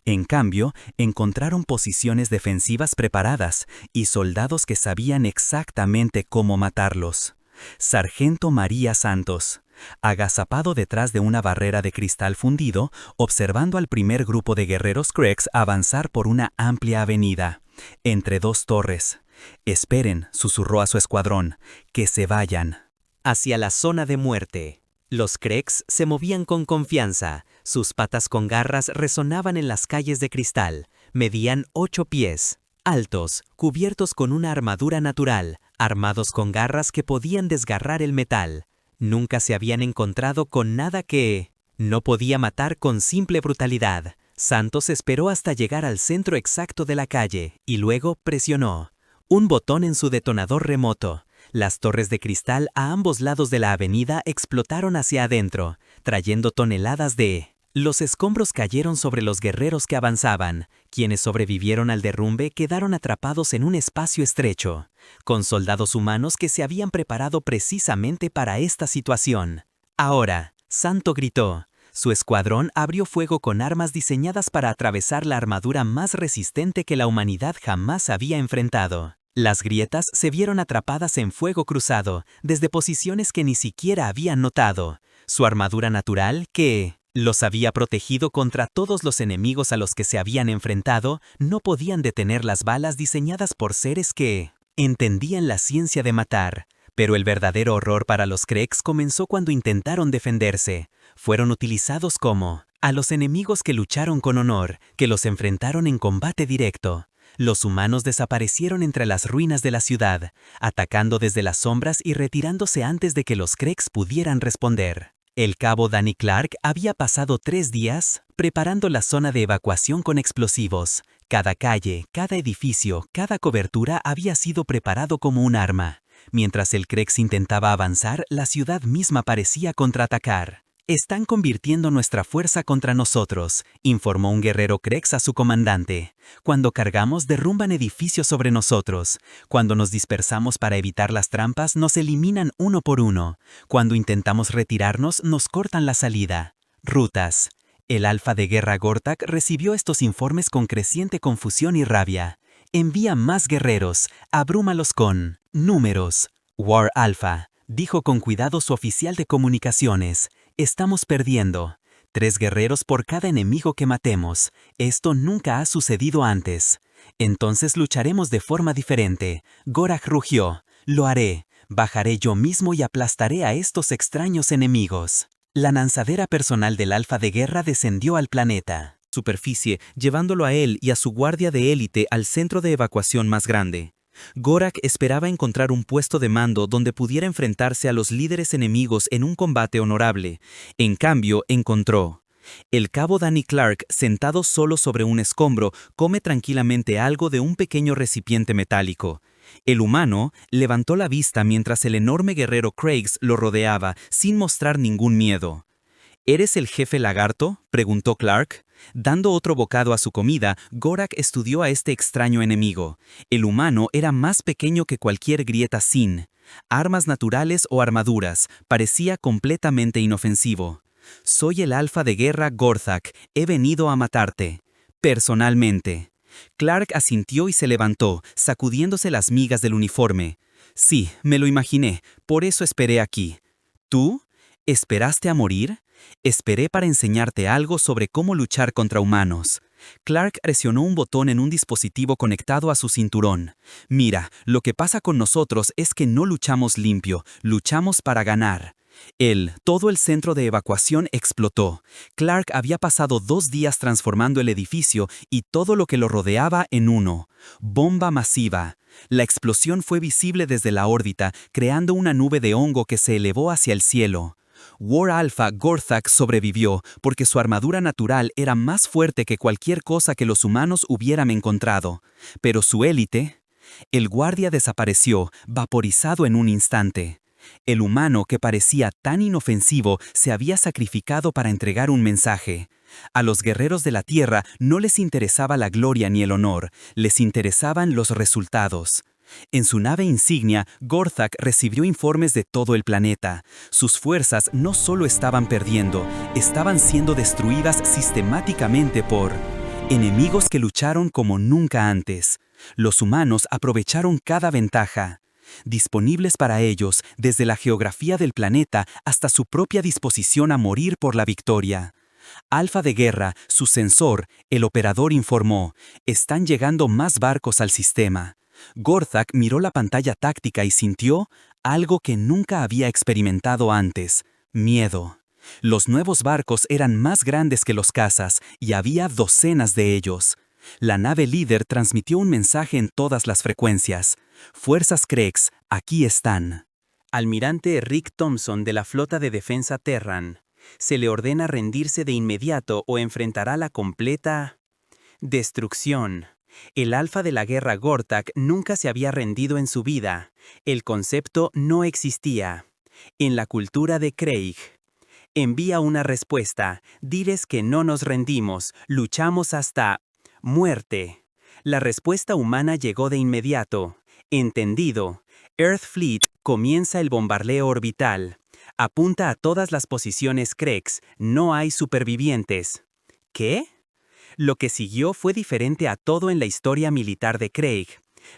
En cambio, encontraron posiciones defensivas preparadas y soldados que sabían exactamente cómo matarlos. Sargento María Santos, agazapado detrás de una barrera de cristal fundido, observando al primer grupo de guerreros Krex avanzar por una amplia avenida, entre dos torres. «Esperen», susurró a su escuadrón, «que se vayan». Hacia la zona de muerte. Los Krex se movían con confianza, sus patas con garras resonaban en las calles de cristal, medían 8 pies, altos, cubiertos con una armadura natural, armados con garras que podían desgarrar el metal. Nunca se habían encontrado con nada que no podía matar con simple brutalidad. Santos esperó hasta llegar al centro exacto de la calle y luego presionó un botón en su detonador remoto. Las torres de cristal a ambos lados de la avenida explotaron hacia adentro, trayendo toneladas de... Los escombros cayeron sobre los guerreros que avanzaban. Quienes sobrevivieron al derrumbe quedaron atrapados en un espacio estrecho, con soldados humanos que se habían preparado precisamente para esta situación. Ahora, Santo gritó. Su escuadrón abrió fuego con armas diseñadas para atravesar la armadura más resistente que la humanidad jamás había enfrentado. Las grietas se vieron atrapadas en fuego cruzado, desde posiciones que ni siquiera habían notado. Su armadura natural, que los había protegido contra todos los enemigos a los que se habían enfrentado, no podían detener las balas diseñadas por seres que entendían la ciencia de matar. Pero el verdadero horror para los Krex comenzó cuando intentaron defenderse. Fueron utilizados como a los enemigos que lucharon con honor, que los enfrentaron en combate directo. Los humanos desaparecieron entre las ruinas de la ciudad, atacando desde las sombras y retirándose antes de que los Krex pudieran responder. El cabo Danny Clark había pasado 3 días preparando la zona de evacuación con explosivos. Cada calle, cada edificio, cada cobertura había sido preparado como un arma. Mientras el Krex intentaba avanzar, la ciudad misma parecía contraatacar. «Están convirtiendo nuestra fuerza contra nosotros», informó un guerrero Krex a su comandante. «Cuando cargamos, derrumban edificios sobre nosotros. Cuando nos dispersamos para evitar las trampas, nos eliminan uno por uno. Cuando intentamos retirarnos, nos cortan la salida. Rutas». El alfa de guerra Gortak recibió estos informes con creciente confusión y rabia. «Envía más guerreros, abrúmalos con números». «War Alpha», dijo con cuidado su oficial de comunicaciones. Estamos perdiendo. 3 guerreros por cada enemigo que matemos. Esto nunca ha sucedido antes. Entonces lucharemos de forma diferente. Gorak rugió. Lo haré. Bajaré yo mismo y aplastaré a estos extraños enemigos. La lanzadera personal del Alfa de Guerra descendió al planeta. Superficie, llevándolo a él y a su guardia de élite al centro de evacuación más grande. Gorak esperaba encontrar un puesto de mando donde pudiera enfrentarse a los líderes enemigos en un combate honorable. En cambio, encontró. El cabo Danny Clark, sentado solo sobre un escombro, come tranquilamente algo de un pequeño recipiente metálico. El humano levantó la vista mientras el enorme guerrero Craigs lo rodeaba, sin mostrar ningún miedo. ¿Eres el jefe lagarto?, preguntó Clark. Dando otro bocado a su comida, Gorak estudió a este extraño enemigo. El humano era más pequeño que cualquier grieta sin armas naturales o armaduras, parecía completamente inofensivo. Soy el Alfa de Guerra Gorthak, he venido a matarte. Personalmente. Clark asintió y se levantó, sacudiéndose las migas del uniforme. Sí, me lo imaginé, por eso esperé aquí. ¿Tú? ¿Esperaste a morir? Esperé para enseñarte algo sobre cómo luchar contra humanos. Clark presionó un botón en un dispositivo conectado a su cinturón. Mira, lo que pasa con nosotros es que no luchamos limpio, luchamos para ganar. Todo el centro de evacuación explotó. Clark había pasado 2 días transformando el edificio y todo lo que lo rodeaba en uno. Bomba masiva. La explosión fue visible desde la órbita, creando una nube de hongo que se elevó hacia el cielo. War Alpha Gorthak sobrevivió porque su armadura natural era más fuerte que cualquier cosa que los humanos hubieran encontrado. Pero su élite, el guardia desapareció, vaporizado en un instante. El humano que parecía tan inofensivo se había sacrificado para entregar un mensaje. A los guerreros de la Tierra no les interesaba la gloria ni el honor, les interesaban los resultados. En su nave insignia, Gorthak recibió informes de todo el planeta. Sus fuerzas no solo estaban perdiendo, estaban siendo destruidas sistemáticamente por enemigos que lucharon como nunca antes. Los humanos aprovecharon cada ventaja. Disponibles para ellos, desde la geografía del planeta hasta su propia disposición a morir por la victoria. Alfa de Guerra, su sensor, el operador informó, están llegando más barcos al sistema. Gorthak miró la pantalla táctica y sintió algo que nunca había experimentado antes: miedo. Los nuevos barcos eran más grandes que los cazas y había docenas de ellos. La nave líder transmitió un mensaje en todas las frecuencias. Fuerzas Craigs, aquí están. Almirante Rick Thompson de la Flota de Defensa Terran. Se le ordena rendirse de inmediato o enfrentará la completa destrucción. El Alfa de la Guerra Gorthak nunca se había rendido en su vida. El concepto no existía. En la cultura de Craig. Envía una respuesta. Diles que no nos rendimos, luchamos hasta muerte. La respuesta humana llegó de inmediato. Entendido. Earth Fleet comienza el bombardeo orbital. Apunta a todas las posiciones Craigs, no hay supervivientes. ¿Qué? Lo que siguió fue diferente a todo en la historia militar de Craig.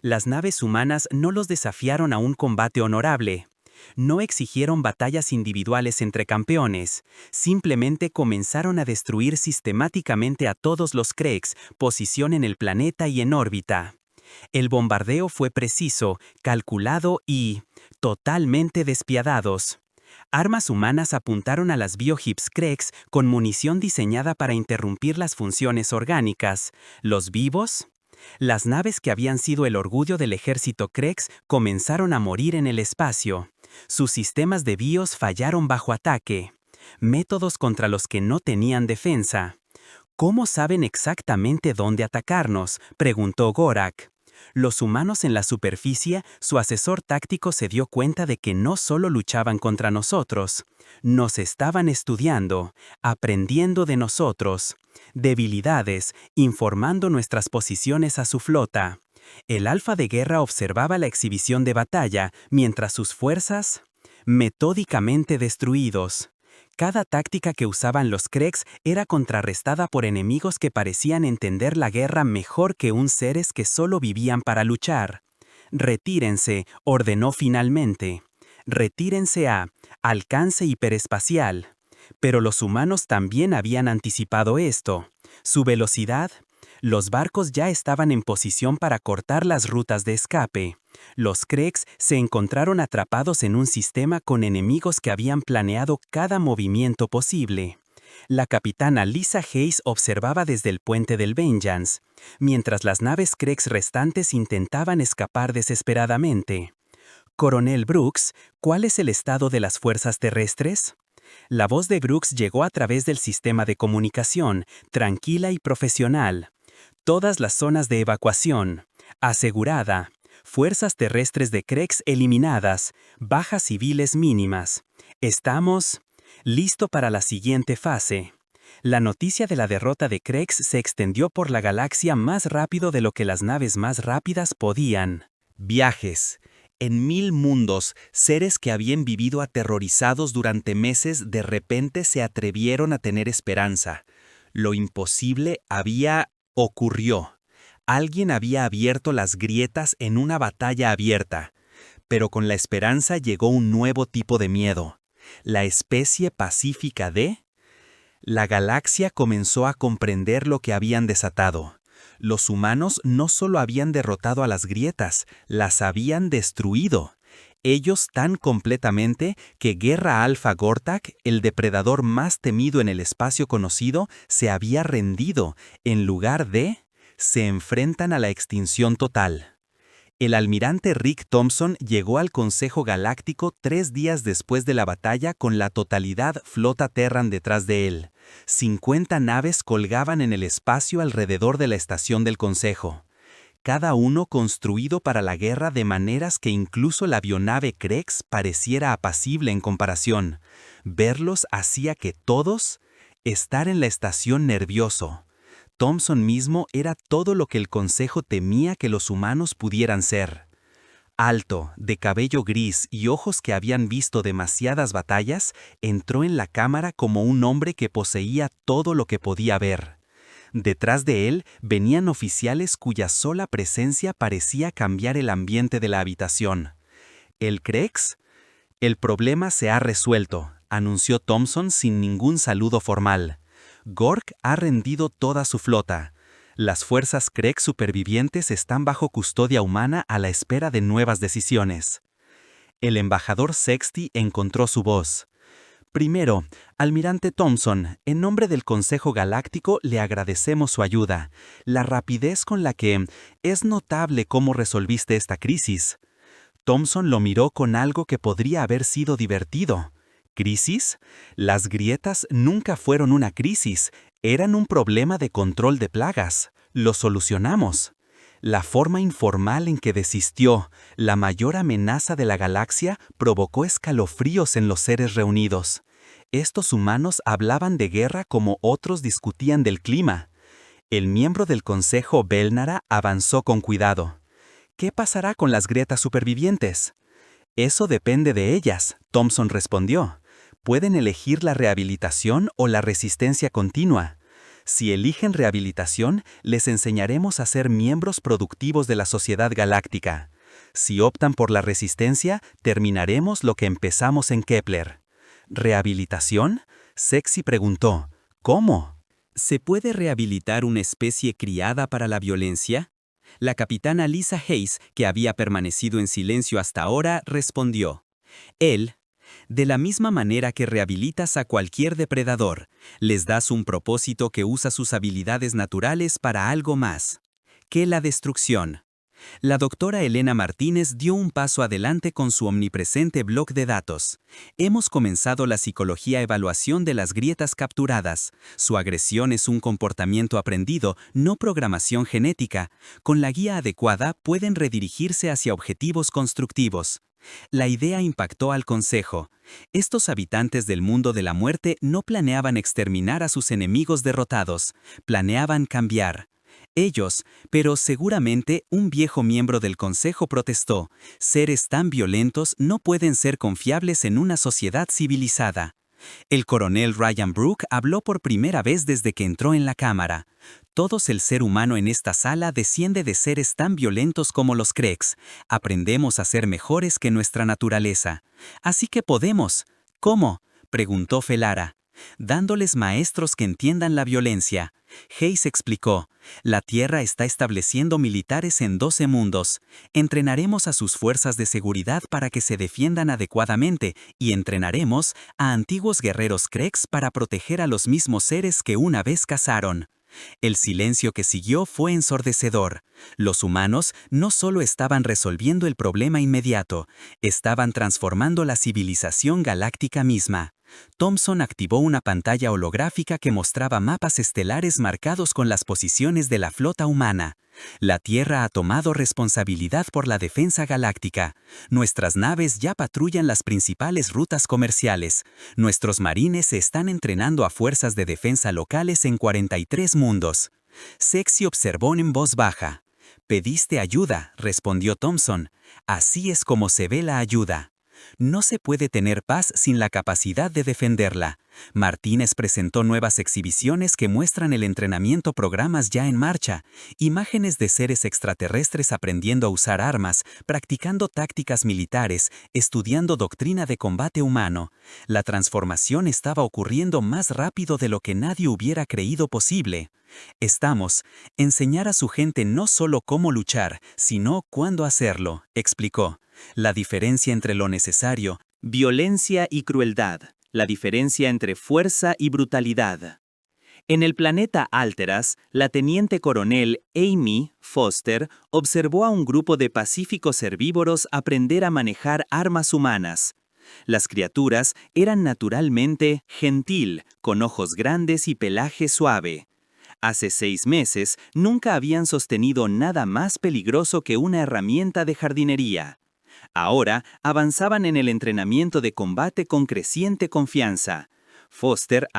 Las naves humanas no los desafiaron a un combate honorable. No exigieron batallas individuales entre campeones. Simplemente comenzaron a destruir sistemáticamente a todos los Craigs, posición en el planeta y en órbita. El bombardeo fue preciso, calculado y totalmente despiadados. Armas humanas apuntaron a las biohips Craigs con munición diseñada para interrumpir las funciones orgánicas. ¿Los vivos? Las naves que habían sido el orgullo del ejército Craigs comenzaron a morir en el espacio. Sus sistemas de bios fallaron bajo ataque. Métodos contra los que no tenían defensa. ¿Cómo saben exactamente dónde atacarnos?, preguntó Gorak. Los humanos en la superficie, su asesor táctico se dio cuenta de que no solo luchaban contra nosotros, nos estaban estudiando, aprendiendo de nosotros. Debilidades, informando nuestras posiciones a su flota. El Alfa de Guerra observaba la exhibición de batalla, mientras sus fuerzas, metódicamente destruidos. Cada táctica que usaban los Craigs era contrarrestada por enemigos que parecían entender la guerra mejor que seres que solo vivían para luchar. Retírense, ordenó finalmente. Retírense a alcance hiperespacial. Pero los humanos también habían anticipado esto. Su velocidad. Los barcos ya estaban en posición para cortar las rutas de escape. Los Kreeks se encontraron atrapados en un sistema con enemigos que habían planeado cada movimiento posible. La capitana Lisa Hayes observaba desde el puente del Vengeance, mientras las naves Kreeks restantes intentaban escapar desesperadamente. Coronel Brooks, ¿cuál es el estado de las fuerzas terrestres? La voz de Brooks llegó a través del sistema de comunicación, tranquila y profesional. Todas las zonas de evacuación. Asegurada. Fuerzas terrestres de Kreeks eliminadas. Bajas civiles mínimas. Estamos listo para la siguiente fase. La noticia de la derrota de Kreeks se extendió por la galaxia más rápido de lo que las naves más rápidas podían. Viajes. En 1000 mundos, seres que habían vivido aterrorizados durante meses de repente se atrevieron a tener esperanza. Lo imposible ocurrió. Alguien había abierto las grietas en una batalla abierta. Pero con la esperanza llegó un nuevo tipo de miedo. La especie pacífica de... La galaxia comenzó a comprender lo que habían desatado. Los humanos no solo habían derrotado a las grietas, las habían destruido. Ellos tan completamente que Guerra Alpha Gortak, el depredador más temido en el espacio conocido, se había rendido. En lugar de, se enfrentan a la extinción total. El almirante Rick Thompson llegó al Consejo Galáctico 3 días después de la batalla con la totalidad flota Terran detrás de él. 50 naves colgaban en el espacio alrededor de la estación del Consejo. Cada uno construido para la guerra de maneras que incluso la avionave Kreeks pareciera apacible en comparación. Verlos hacía que todos estar en la estación nervioso. Thompson mismo era todo lo que el Consejo temía que los humanos pudieran ser. Alto, de cabello gris y ojos que habían visto demasiadas batallas, entró en la cámara como un hombre que poseía todo lo que podía ver. Detrás de él venían oficiales cuya sola presencia parecía cambiar el ambiente de la habitación. ¿El Kreeks? El problema se ha resuelto, anunció Thompson sin ningún saludo formal. Gork ha rendido toda su flota. Las fuerzas Kreeks supervivientes están bajo custodia humana a la espera de nuevas decisiones. El embajador Sexty encontró su voz. Primero, almirante Thompson, en nombre del Consejo Galáctico le agradecemos su ayuda. La rapidez con la que es notable cómo resolviste esta crisis. Thompson lo miró con algo que podría haber sido divertido. ¿Crisis? Las grietas nunca fueron una crisis, eran un problema de control de plagas. Lo solucionamos. La forma informal en que desistió, la mayor amenaza de la galaxia, provocó escalofríos en los seres reunidos. Estos humanos hablaban de guerra como otros discutían del clima. El miembro del Consejo Belnara avanzó con cuidado. ¿Qué pasará con las grietas supervivientes? Eso depende de ellas, Thompson respondió. Pueden elegir la rehabilitación o la resistencia continua. Si eligen rehabilitación, les enseñaremos a ser miembros productivos de la sociedad galáctica. Si optan por la resistencia, terminaremos lo que empezamos en Kepler. ¿Rehabilitación? Sexy preguntó. ¿Cómo? ¿Se puede rehabilitar una especie criada para la violencia? La capitana Lisa Hayes, que había permanecido en silencio hasta ahora, respondió. De la misma manera que rehabilitas a cualquier depredador, les das un propósito que usa sus habilidades naturales para algo más que la destrucción. La doctora Elena Martínez dio un paso adelante con su omnipresente bloc de datos. Hemos comenzado la psicología-evaluación de las grietas capturadas. Su agresión es un comportamiento aprendido, no programación genética. Con la guía adecuada pueden redirigirse hacia objetivos constructivos. La idea impactó al Consejo. Estos habitantes del mundo de la muerte no planeaban exterminar a sus enemigos derrotados, planeaban cambiar. Ellos, pero seguramente un viejo miembro del Consejo protestó, seres tan violentos no pueden ser confiables en una sociedad civilizada. El coronel Ryan Brooke habló por primera vez desde que entró en la cámara. Todos el ser humano en esta sala desciende de seres tan violentos como los Kreeks. Aprendemos a ser mejores que nuestra naturaleza. Así que podemos. ¿Cómo?, preguntó Felara. dándoles maestros que entiendan la violencia. Hayes explicó, la Tierra está estableciendo militares en 12 mundos. Entrenaremos a sus fuerzas de seguridad para que se defiendan adecuadamente y entrenaremos a antiguos guerreros Krex para proteger a los mismos seres que una vez cazaron. El silencio que siguió fue ensordecedor. Los humanos no solo estaban resolviendo el problema inmediato, estaban transformando la civilización galáctica misma. Thompson activó una pantalla holográfica que mostraba mapas estelares marcados con las posiciones de la flota humana. La Tierra ha tomado responsabilidad por la defensa galáctica. Nuestras naves ya patrullan las principales rutas comerciales. Nuestros marines se están entrenando a fuerzas de defensa locales en 43 mundos. Sexy observó en voz baja. «Pediste ayuda», respondió Thompson. «Así es como se ve la ayuda». No se puede tener paz sin la capacidad de defenderla. Martínez presentó nuevas exhibiciones que muestran el entrenamiento, programas ya en marcha, imágenes de seres extraterrestres aprendiendo a usar armas, practicando tácticas militares, estudiando doctrina de combate humano. La transformación estaba ocurriendo más rápido de lo que nadie hubiera creído posible. Enseñar a su gente no solo cómo luchar, sino cuándo hacerlo, explicó. La diferencia entre lo necesario, violencia y crueldad, la diferencia entre fuerza y brutalidad. En el planeta Alteras, la teniente coronel Amy Foster observó a un grupo de pacíficos herbívoros aprender a manejar armas humanas. Las criaturas eran naturalmente gentil, con ojos grandes y pelaje suave. Hace 6 meses nunca habían sostenido nada más peligroso que una herramienta de jardinería. Ahora avanzaban en el entrenamiento de combate con creciente confianza. Foster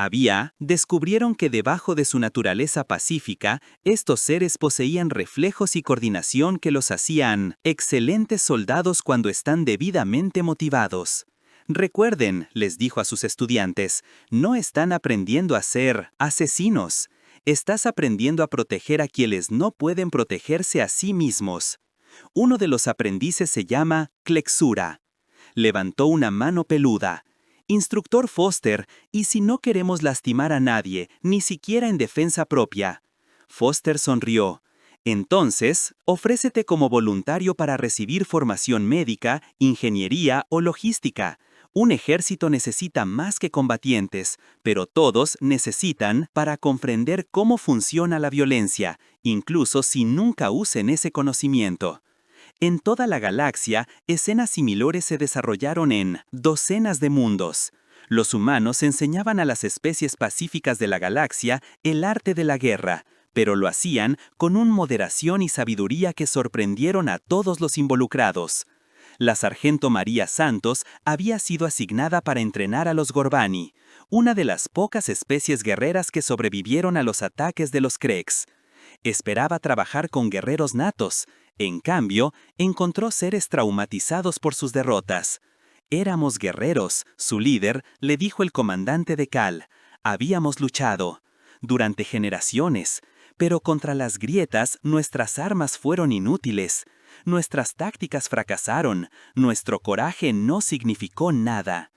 descubrieron que debajo de su naturaleza pacífica, estos seres poseían reflejos y coordinación que los hacían excelentes soldados cuando están debidamente motivados. Recuerden, les dijo a sus estudiantes, no están aprendiendo a ser asesinos. Estás aprendiendo a proteger a quienes no pueden protegerse a sí mismos. Uno de los aprendices se llama Klexura. Levantó una mano peluda. Instructor Foster, ¿y si no queremos lastimar a nadie, ni siquiera en defensa propia? Foster sonrió. Entonces, ofrécete como voluntario para recibir formación médica, ingeniería o logística. Un ejército necesita más que combatientes, pero todos necesitan para comprender cómo funciona la violencia, incluso si nunca usen ese conocimiento. En toda la galaxia, escenas similares se desarrollaron en docenas de mundos. Los humanos enseñaban a las especies pacíficas de la galaxia el arte de la guerra, pero lo hacían con una moderación y sabiduría que sorprendieron a todos los involucrados. La sargento María Santos había sido asignada para entrenar a los Gorbani, una de las pocas especies guerreras que sobrevivieron a los ataques de los Krex. Esperaba trabajar con guerreros natos. En cambio, encontró seres traumatizados por sus derrotas. Éramos guerreros, su líder, le dijo el comandante de Cal. Habíamos luchado durante generaciones, pero contra las grietas nuestras armas fueron inútiles. Nuestras tácticas fracasaron, nuestro coraje no significó nada.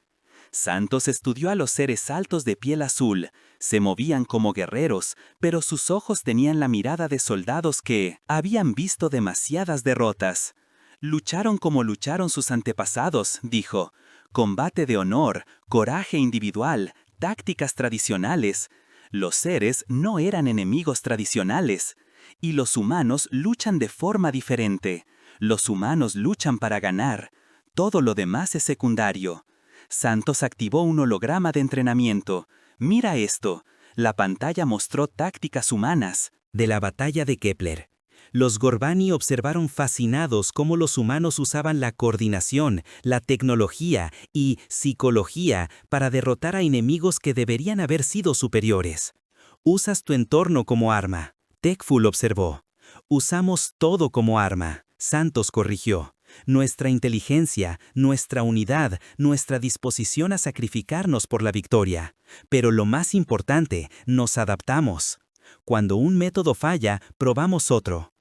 Santos estudió a los seres altos de piel azul. Se movían como guerreros, pero sus ojos tenían la mirada de soldados que habían visto demasiadas derrotas. Lucharon como lucharon sus antepasados, dijo. Combate de honor, coraje individual, tácticas tradicionales. Los seres no eran enemigos tradicionales. Y los humanos luchan de forma diferente. Los humanos luchan para ganar. Todo lo demás es secundario. Santos activó un holograma de entrenamiento. Mira esto. La pantalla mostró tácticas humanas. De la batalla de Kepler. Los Gorbani observaron fascinados cómo los humanos usaban la coordinación, la tecnología y psicología para derrotar a enemigos que deberían haber sido superiores. Usas tu entorno como arma. Tekful observó. Usamos todo como arma. Santos corrigió. Nuestra inteligencia, nuestra unidad, nuestra disposición a sacrificarnos por la victoria. Pero lo más importante, nos adaptamos. Cuando un método falla, probamos otro.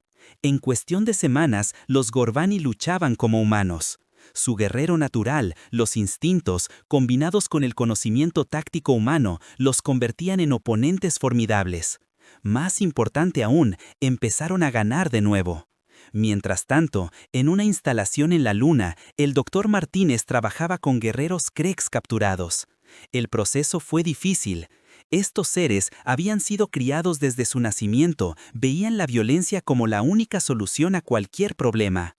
En cuestión de semanas, los Gorbani luchaban como humanos. Su guerrero natural, los instintos, combinados con el conocimiento táctico humano, los convertían en oponentes formidables. Más importante aún, empezaron a ganar de nuevo. Mientras tanto, en una instalación en la Luna, el Dr. Martínez trabajaba con guerreros Krex capturados. El proceso fue difícil. Estos seres habían sido criados desde su nacimiento, veían la violencia como la única solución a cualquier problema.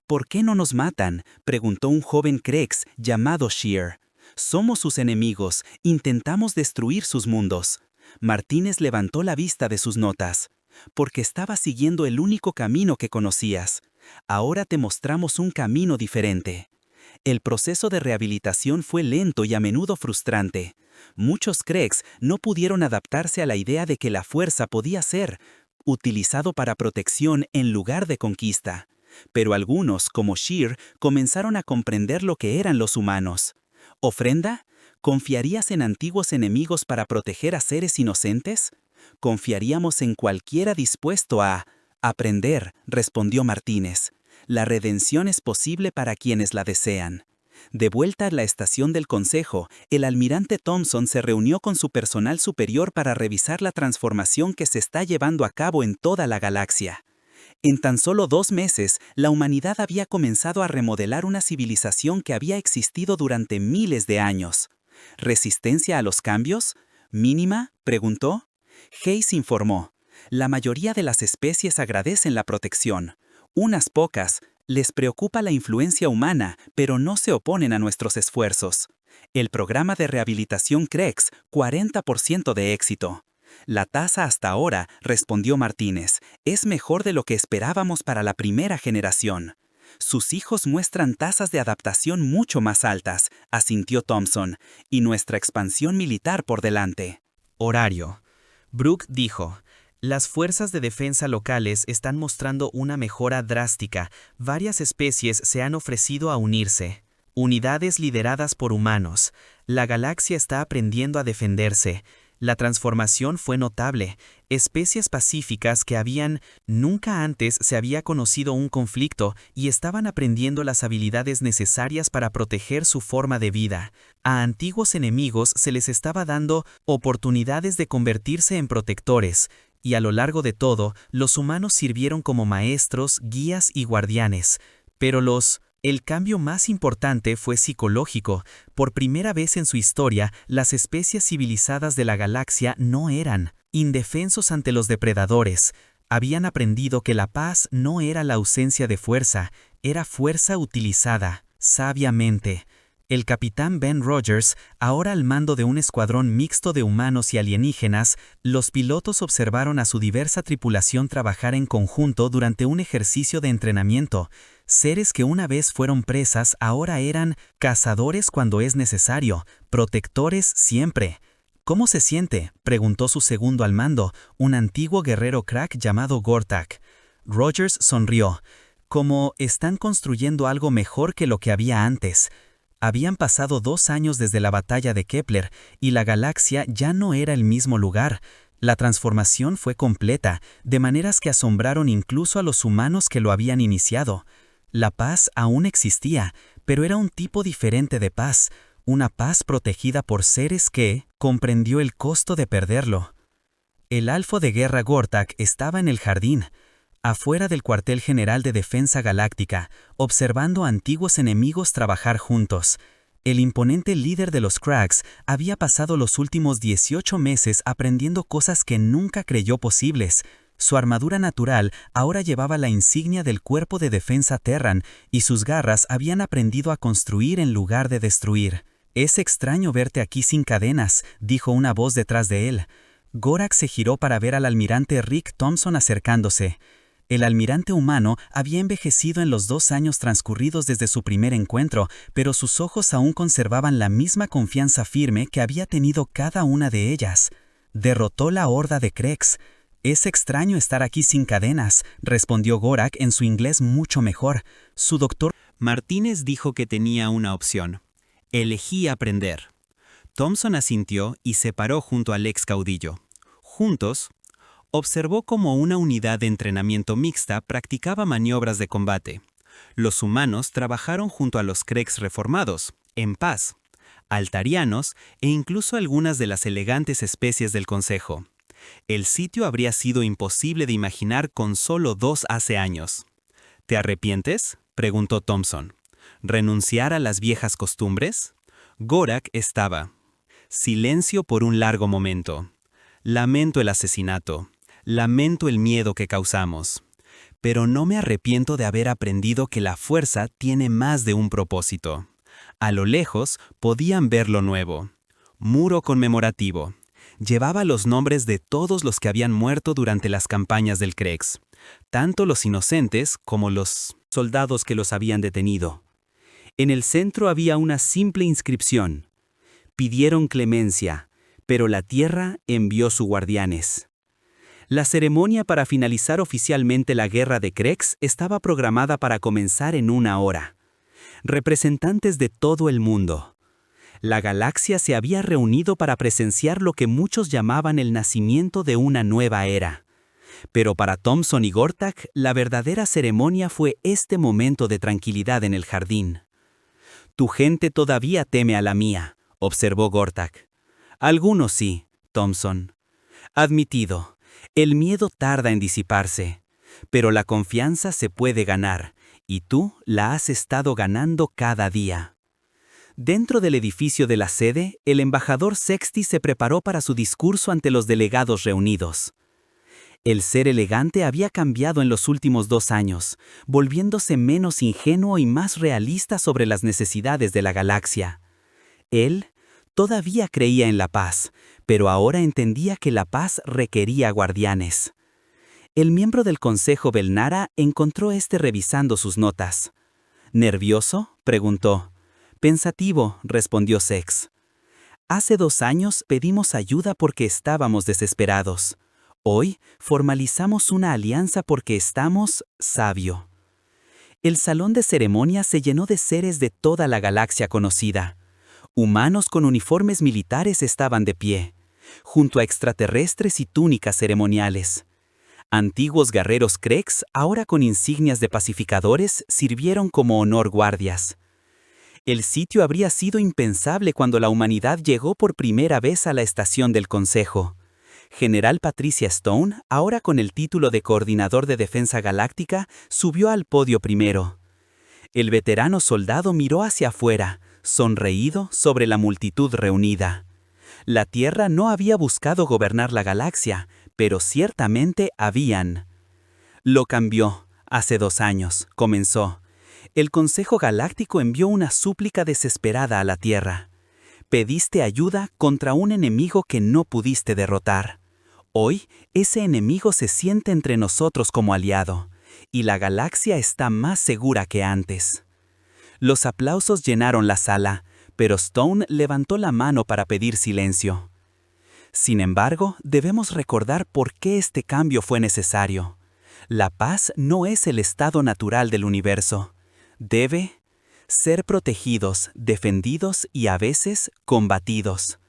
¿Por qué no nos matan?, preguntó un joven Krex llamado Shear. Somos sus enemigos, intentamos destruir sus mundos. Martínez levantó la vista de sus notas. Porque estaba siguiendo el único camino que conocías. Ahora te mostramos un camino diferente. El proceso de rehabilitación fue lento y a menudo frustrante. Muchos Krex no pudieron adaptarse a la idea de que la fuerza podía ser utilizado para protección en lugar de conquista. Pero algunos, como Shear, comenzaron a comprender lo que eran los humanos. ¿Ofrenda? ¿Confiarías en antiguos enemigos para proteger a seres inocentes? Confiaríamos en cualquiera dispuesto a aprender, respondió Martínez. La redención es posible para quienes la desean. De vuelta a la estación del Consejo, el almirante Thompson se reunió con su personal superior para revisar la transformación que se está llevando a cabo en toda la galaxia. En tan solo 2 meses, la humanidad había comenzado a remodelar una civilización que había existido durante miles de años. ¿Resistencia a los cambios? ¿Mínima?, preguntó. Hayes informó. La mayoría de las especies agradecen la protección. Unas pocas les preocupa la influencia humana, pero no se oponen a nuestros esfuerzos. El programa de rehabilitación Krex, 40% de éxito. La tasa hasta ahora, respondió Martínez, es mejor de lo que esperábamos para la primera generación. Sus hijos muestran tasas de adaptación mucho más altas, asintió Thompson, y nuestra expansión militar por delante. Horario. Brooke dijo, las fuerzas de defensa locales están mostrando una mejora drástica. Varias especies se han ofrecido a unirse. Unidades lideradas por humanos. La galaxia está aprendiendo a defenderse. La transformación fue notable. Especies pacíficas que nunca antes se había conocido un conflicto y estaban aprendiendo las habilidades necesarias para proteger su forma de vida. A antiguos enemigos se les estaba dando oportunidades de convertirse en protectores, y a lo largo de todo, los humanos sirvieron como maestros, guías y guardianes. Pero el cambio más importante fue psicológico. Por primera vez en su historia, las especies civilizadas de la galaxia no eran indefensos ante los depredadores. Habían aprendido que la paz no era la ausencia de fuerza, era fuerza utilizada, sabiamente. El capitán Ben Rogers, ahora al mando de un escuadrón mixto de humanos y alienígenas, los pilotos observaron a su diversa tripulación trabajar en conjunto durante un ejercicio de entrenamiento. Seres que una vez fueron presas ahora eran cazadores cuando es necesario, protectores siempre. ¿Cómo se siente?, preguntó su segundo al mando, un antiguo guerrero crack llamado Gortak. Rogers sonrió. Como están construyendo algo mejor que lo que había antes. Habían pasado 2 años desde la batalla de Kepler y la galaxia ya no era el mismo lugar. La transformación fue completa, de maneras que asombraron incluso a los humanos que lo habían iniciado. La paz aún existía, pero era un tipo diferente de paz, una paz protegida por seres que comprendió el costo de perderlo. El alfo de guerra Gortak estaba en el jardín, afuera del cuartel general de defensa galáctica, observando a antiguos enemigos trabajar juntos. El imponente líder de los Cracks había pasado los últimos 18 meses aprendiendo cosas que nunca creyó posibles. Su armadura natural ahora llevaba la insignia del Cuerpo de Defensa Terran y sus garras habían aprendido a construir en lugar de destruir. «Es extraño verte aquí sin cadenas», dijo una voz detrás de él. Gorak se giró para ver al almirante Rick Thompson acercándose. El almirante humano había envejecido en los 2 años transcurridos desde su primer encuentro, pero sus ojos aún conservaban la misma confianza firme que había tenido cada una de ellas. Derrotó la horda de Krex. «Es extraño estar aquí sin cadenas», respondió Gorak en su inglés mucho mejor. Su doctor Martínez dijo que tenía una opción. Elegí aprender. Thompson asintió y se paró junto al ex caudillo. Juntos, observó cómo una unidad de entrenamiento mixta practicaba maniobras de combate. Los humanos trabajaron junto a los Kreeks reformados, en paz, altarianos e incluso algunas de las elegantes especies del Consejo. El sitio habría sido imposible de imaginar con solo 2 hace años. ¿Te arrepientes?, preguntó Thompson. ¿Renunciar a las viejas costumbres? Gorak estaba. Silencio por un largo momento. Lamento el asesinato. Lamento el miedo que causamos. Pero no me arrepiento de haber aprendido que la fuerza tiene más de un propósito. A lo lejos podían ver lo nuevo. Muro conmemorativo. Llevaba los nombres de todos los que habían muerto durante las campañas del Kreeks, tanto los inocentes como los soldados que los habían detenido. En el centro había una simple inscripción. Pidieron clemencia, pero la tierra envió sus guardianes. La ceremonia para finalizar oficialmente la guerra de Kreeks estaba programada para comenzar en 1 hora. Representantes de todo el mundo. La galaxia se había reunido para presenciar lo que muchos llamaban el nacimiento de una nueva era. Pero para Thompson y Gortak, la verdadera ceremonia fue este momento de tranquilidad en el jardín. «Tu gente todavía teme a la mía», observó Gortak. «Algunos sí, Thompson. Admitido, el miedo tarda en disiparse, pero la confianza se puede ganar, y tú la has estado ganando cada día». Dentro del edificio de la sede, el embajador Sexty se preparó para su discurso ante los delegados reunidos. El ser elegante había cambiado en los últimos 2 años, volviéndose menos ingenuo y más realista sobre las necesidades de la galaxia. Él todavía creía en la paz, pero ahora entendía que la paz requería guardianes. El miembro del Consejo Belnara encontró revisando sus notas. ¿Nervioso?, preguntó. Pensativo, respondió Sex. Hace 2 años pedimos ayuda porque estábamos desesperados. Hoy formalizamos una alianza porque estamos sabio. El salón de ceremonias se llenó de seres de toda la galaxia conocida. Humanos con uniformes militares estaban de pie, junto a extraterrestres y túnicas ceremoniales. Antiguos guerreros Kreeks, ahora con insignias de pacificadores, sirvieron como honor guardias. El sitio habría sido impensable cuando la humanidad llegó por primera vez a la estación del Consejo. General Patricia Stone, ahora con el título de Coordinador de Defensa Galáctica, subió al podio primero. El veterano soldado miró hacia afuera, sonreído sobre la multitud reunida. La Tierra no había buscado gobernar la galaxia, pero ciertamente habían. Lo cambió, hace 2 años, comenzó. El Consejo Galáctico envió una súplica desesperada a la Tierra. Pediste ayuda contra un enemigo que no pudiste derrotar. Hoy, ese enemigo se siente entre nosotros como aliado, y la galaxia está más segura que antes. Los aplausos llenaron la sala, pero Stone levantó la mano para pedir silencio. Sin embargo, debemos recordar por qué este cambio fue necesario. La paz no es el estado natural del universo. Debe ser protegidos, defendidos y a veces combatidos.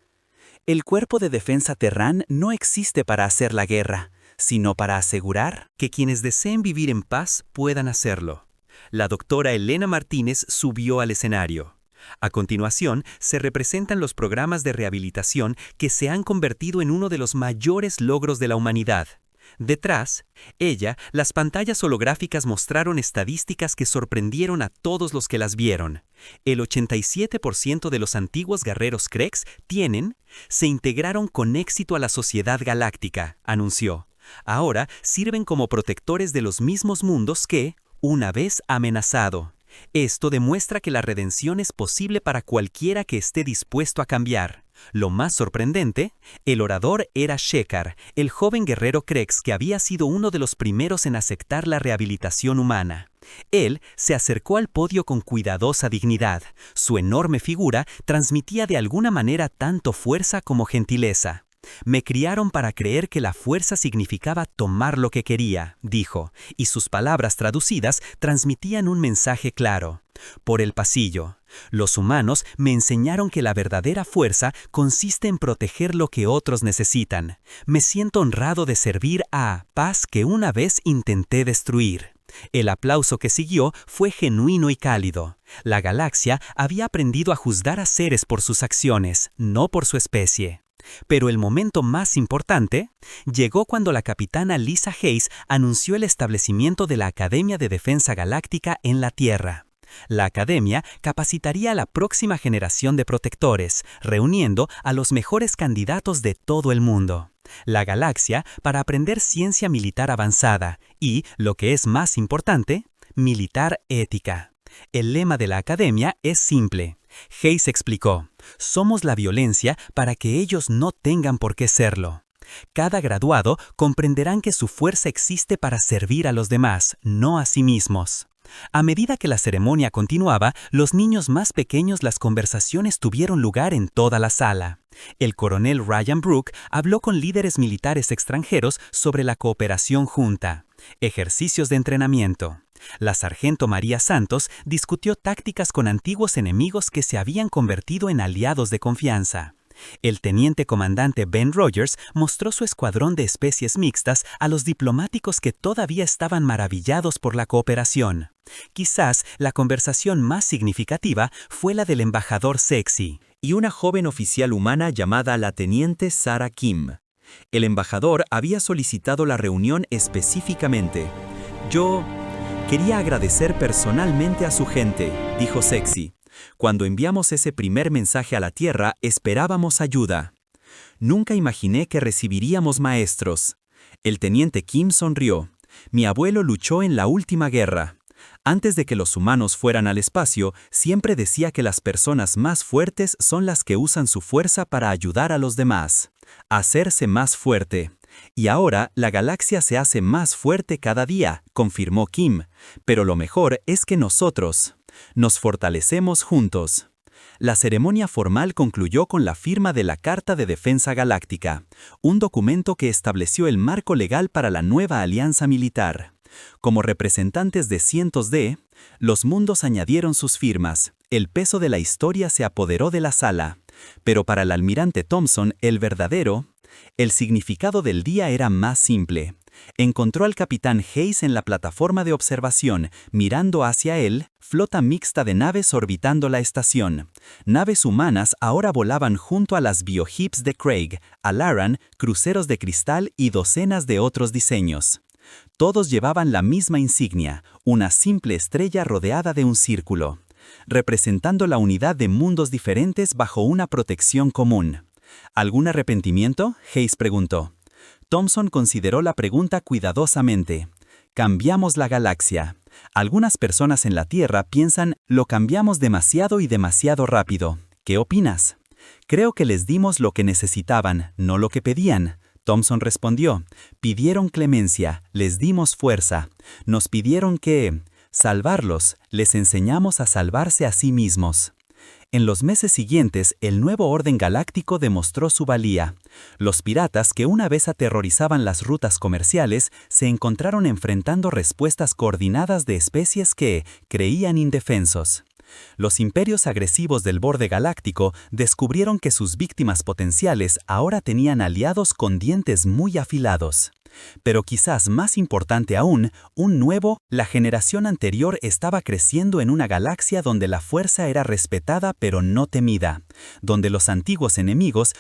El cuerpo de defensa Terran no existe para hacer la guerra, sino para asegurar que quienes deseen vivir en paz puedan hacerlo. La doctora Elena Martínez subió al escenario. A continuación, se representan los programas de rehabilitación que se han convertido en uno de los mayores logros de la humanidad. Detrás, las pantallas holográficas mostraron estadísticas que sorprendieron a todos los que las vieron. El 87% de los antiguos guerreros Kreeks se integraron con éxito a la sociedad galáctica, anunció. Ahora sirven como protectores de los mismos mundos que, una vez amenazado. Esto demuestra que la redención es posible para cualquiera que esté dispuesto a cambiar. Lo más sorprendente, el orador era Shekar, el joven guerrero Kreeks que había sido uno de los primeros en aceptar la rehabilitación humana. Él se acercó al podio con cuidadosa dignidad. Su enorme figura transmitía de alguna manera tanto fuerza como gentileza. Me criaron para creer que la fuerza significaba tomar lo que quería, dijo, y sus palabras traducidas transmitían un mensaje claro. Por el pasillo, los humanos me enseñaron que la verdadera fuerza consiste en proteger lo que otros necesitan. Me siento honrado de servir a paz que una vez intenté destruir. El aplauso que siguió fue genuino y cálido. La galaxia había aprendido a juzgar a seres por sus acciones, no por su especie. Pero el momento más importante llegó cuando la capitana Lisa Hayes anunció el establecimiento de la Academia de Defensa Galáctica en la Tierra. La Academia capacitaría a la próxima generación de protectores, reuniendo a los mejores candidatos de todo el mundo. La galaxia para aprender ciencia militar avanzada y, lo que es más importante, militar ética. El lema de la Academia es simple. Hayes explicó: somos la violencia para que ellos no tengan por qué serlo. Cada graduado comprenderán que su fuerza existe para servir a los demás, no a sí mismos. A medida que la ceremonia continuaba, los niños más pequeños, las conversaciones tuvieron lugar en toda la sala. El coronel Ryan Brooke habló con líderes militares extranjeros sobre la cooperación junta, ejercicios de entrenamiento. La sargento María Santos discutió tácticas con antiguos enemigos que se habían convertido en aliados de confianza. El teniente comandante Ben Rogers mostró su escuadrón de especies mixtas a los diplomáticos que todavía estaban maravillados por la cooperación. Quizás la conversación más significativa fue la del embajador Sexy y una joven oficial humana llamada la teniente Sarah Kim. El embajador había solicitado la reunión específicamente. Yo quería agradecer personalmente a su gente, dijo Sexy. Cuando enviamos ese primer mensaje a la Tierra, esperábamos ayuda. Nunca imaginé que recibiríamos maestros. El teniente Kim sonrió. Mi abuelo luchó en la última guerra. Antes de que los humanos fueran al espacio, siempre decía que las personas más fuertes son las que usan su fuerza para ayudar a los demás. Hacerse más fuerte. Y ahora la galaxia se hace más fuerte cada día, confirmó Kim. Pero lo mejor es que nosotros nos fortalecemos juntos. La ceremonia formal concluyó con la firma de la Carta de Defensa Galáctica, un documento que estableció el marco legal para la nueva alianza militar. Como representantes de cientos de los mundos añadieron sus firmas, el peso de la historia se apoderó de la sala. Pero para el almirante Thompson, el significado del día era más simple. Encontró al capitán Hayes en la plataforma de observación, mirando hacia él, flota mixta de naves orbitando la estación. Naves humanas ahora volaban junto a las biohips de Craig, Alaran, cruceros de cristal y docenas de otros diseños. Todos llevaban la misma insignia, una simple estrella rodeada de un círculo, representando la unidad de mundos diferentes bajo una protección común. ¿Algún arrepentimiento?, Hayes preguntó. Thompson consideró la pregunta cuidadosamente. Cambiamos la galaxia. Algunas personas en la Tierra piensan, lo cambiamos demasiado y demasiado rápido. ¿Qué opinas? Creo que les dimos lo que necesitaban, no lo que pedían. Thompson respondió. Pidieron clemencia, les dimos fuerza. Nos pidieron salvarlos, les enseñamos a salvarse a sí mismos. En los meses siguientes, el nuevo orden galáctico demostró su valía. Los piratas que una vez aterrorizaban las rutas comerciales se encontraron enfrentando respuestas coordinadas de especies que creían indefensos. Los imperios agresivos del borde galáctico descubrieron que sus víctimas potenciales ahora tenían aliados con dientes muy afilados. Pero quizás más importante aún, la generación anterior estaba creciendo en una galaxia donde la fuerza era respetada pero no temida, donde los antiguos enemigos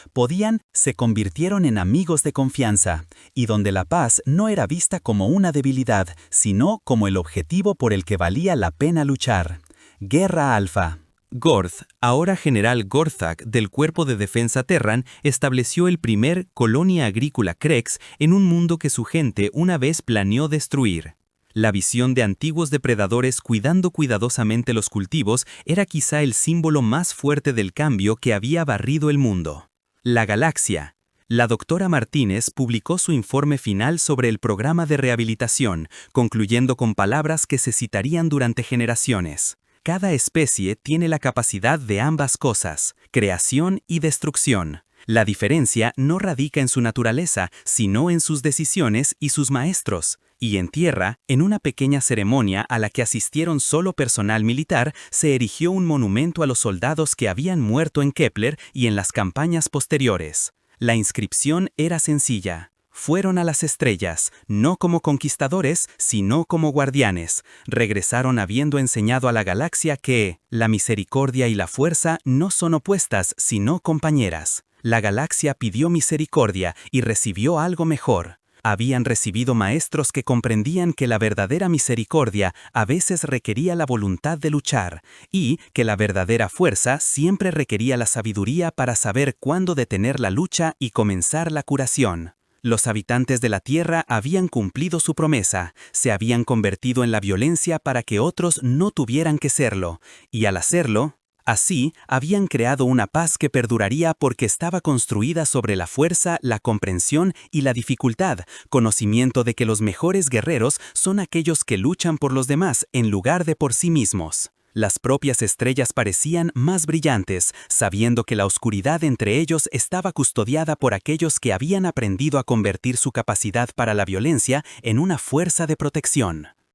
se convirtieron en amigos de confianza, y donde la paz no era vista como una debilidad, sino como el objetivo por el que valía la pena luchar. Guerra Alfa. Gorth, ahora general Gorthak del Cuerpo de Defensa Terran, estableció el primer colonia agrícola Krex en un mundo que su gente una vez planeó destruir. La visión de antiguos depredadores cuidando cuidadosamente los cultivos era quizá el símbolo más fuerte del cambio que había barrido el mundo. La galaxia. La doctora Martínez publicó su informe final sobre el programa de rehabilitación, concluyendo con palabras que se citarían durante generaciones. Cada especie tiene la capacidad de ambas cosas, creación y destrucción. La diferencia no radica en su naturaleza, sino en sus decisiones y sus maestros. Y en tierra, en una pequeña ceremonia a la que asistieron solo personal militar, se erigió un monumento a los soldados que habían muerto en Kepler y en las campañas posteriores. La inscripción era sencilla. Fueron a las estrellas, no como conquistadores, sino como guardianes. Regresaron habiendo enseñado a la galaxia que la misericordia y la fuerza no son opuestas, sino compañeras. La galaxia pidió misericordia y recibió algo mejor. Habían recibido maestros que comprendían que la verdadera misericordia a veces requería la voluntad de luchar y que la verdadera fuerza siempre requería la sabiduría para saber cuándo detener la lucha y comenzar la curación. Los habitantes de la Tierra habían cumplido su promesa, se habían convertido en la violencia para que otros no tuvieran que serlo, y al hacerlo, así, habían creado una paz que perduraría porque estaba construida sobre la fuerza, la comprensión y la dificultad, conocimiento de que los mejores guerreros son aquellos que luchan por los demás en lugar de por sí mismos. Las propias estrellas parecían más brillantes, sabiendo que la oscuridad entre ellos estaba custodiada por aquellos que habían aprendido a convertir su capacidad para la violencia en una fuerza de protección.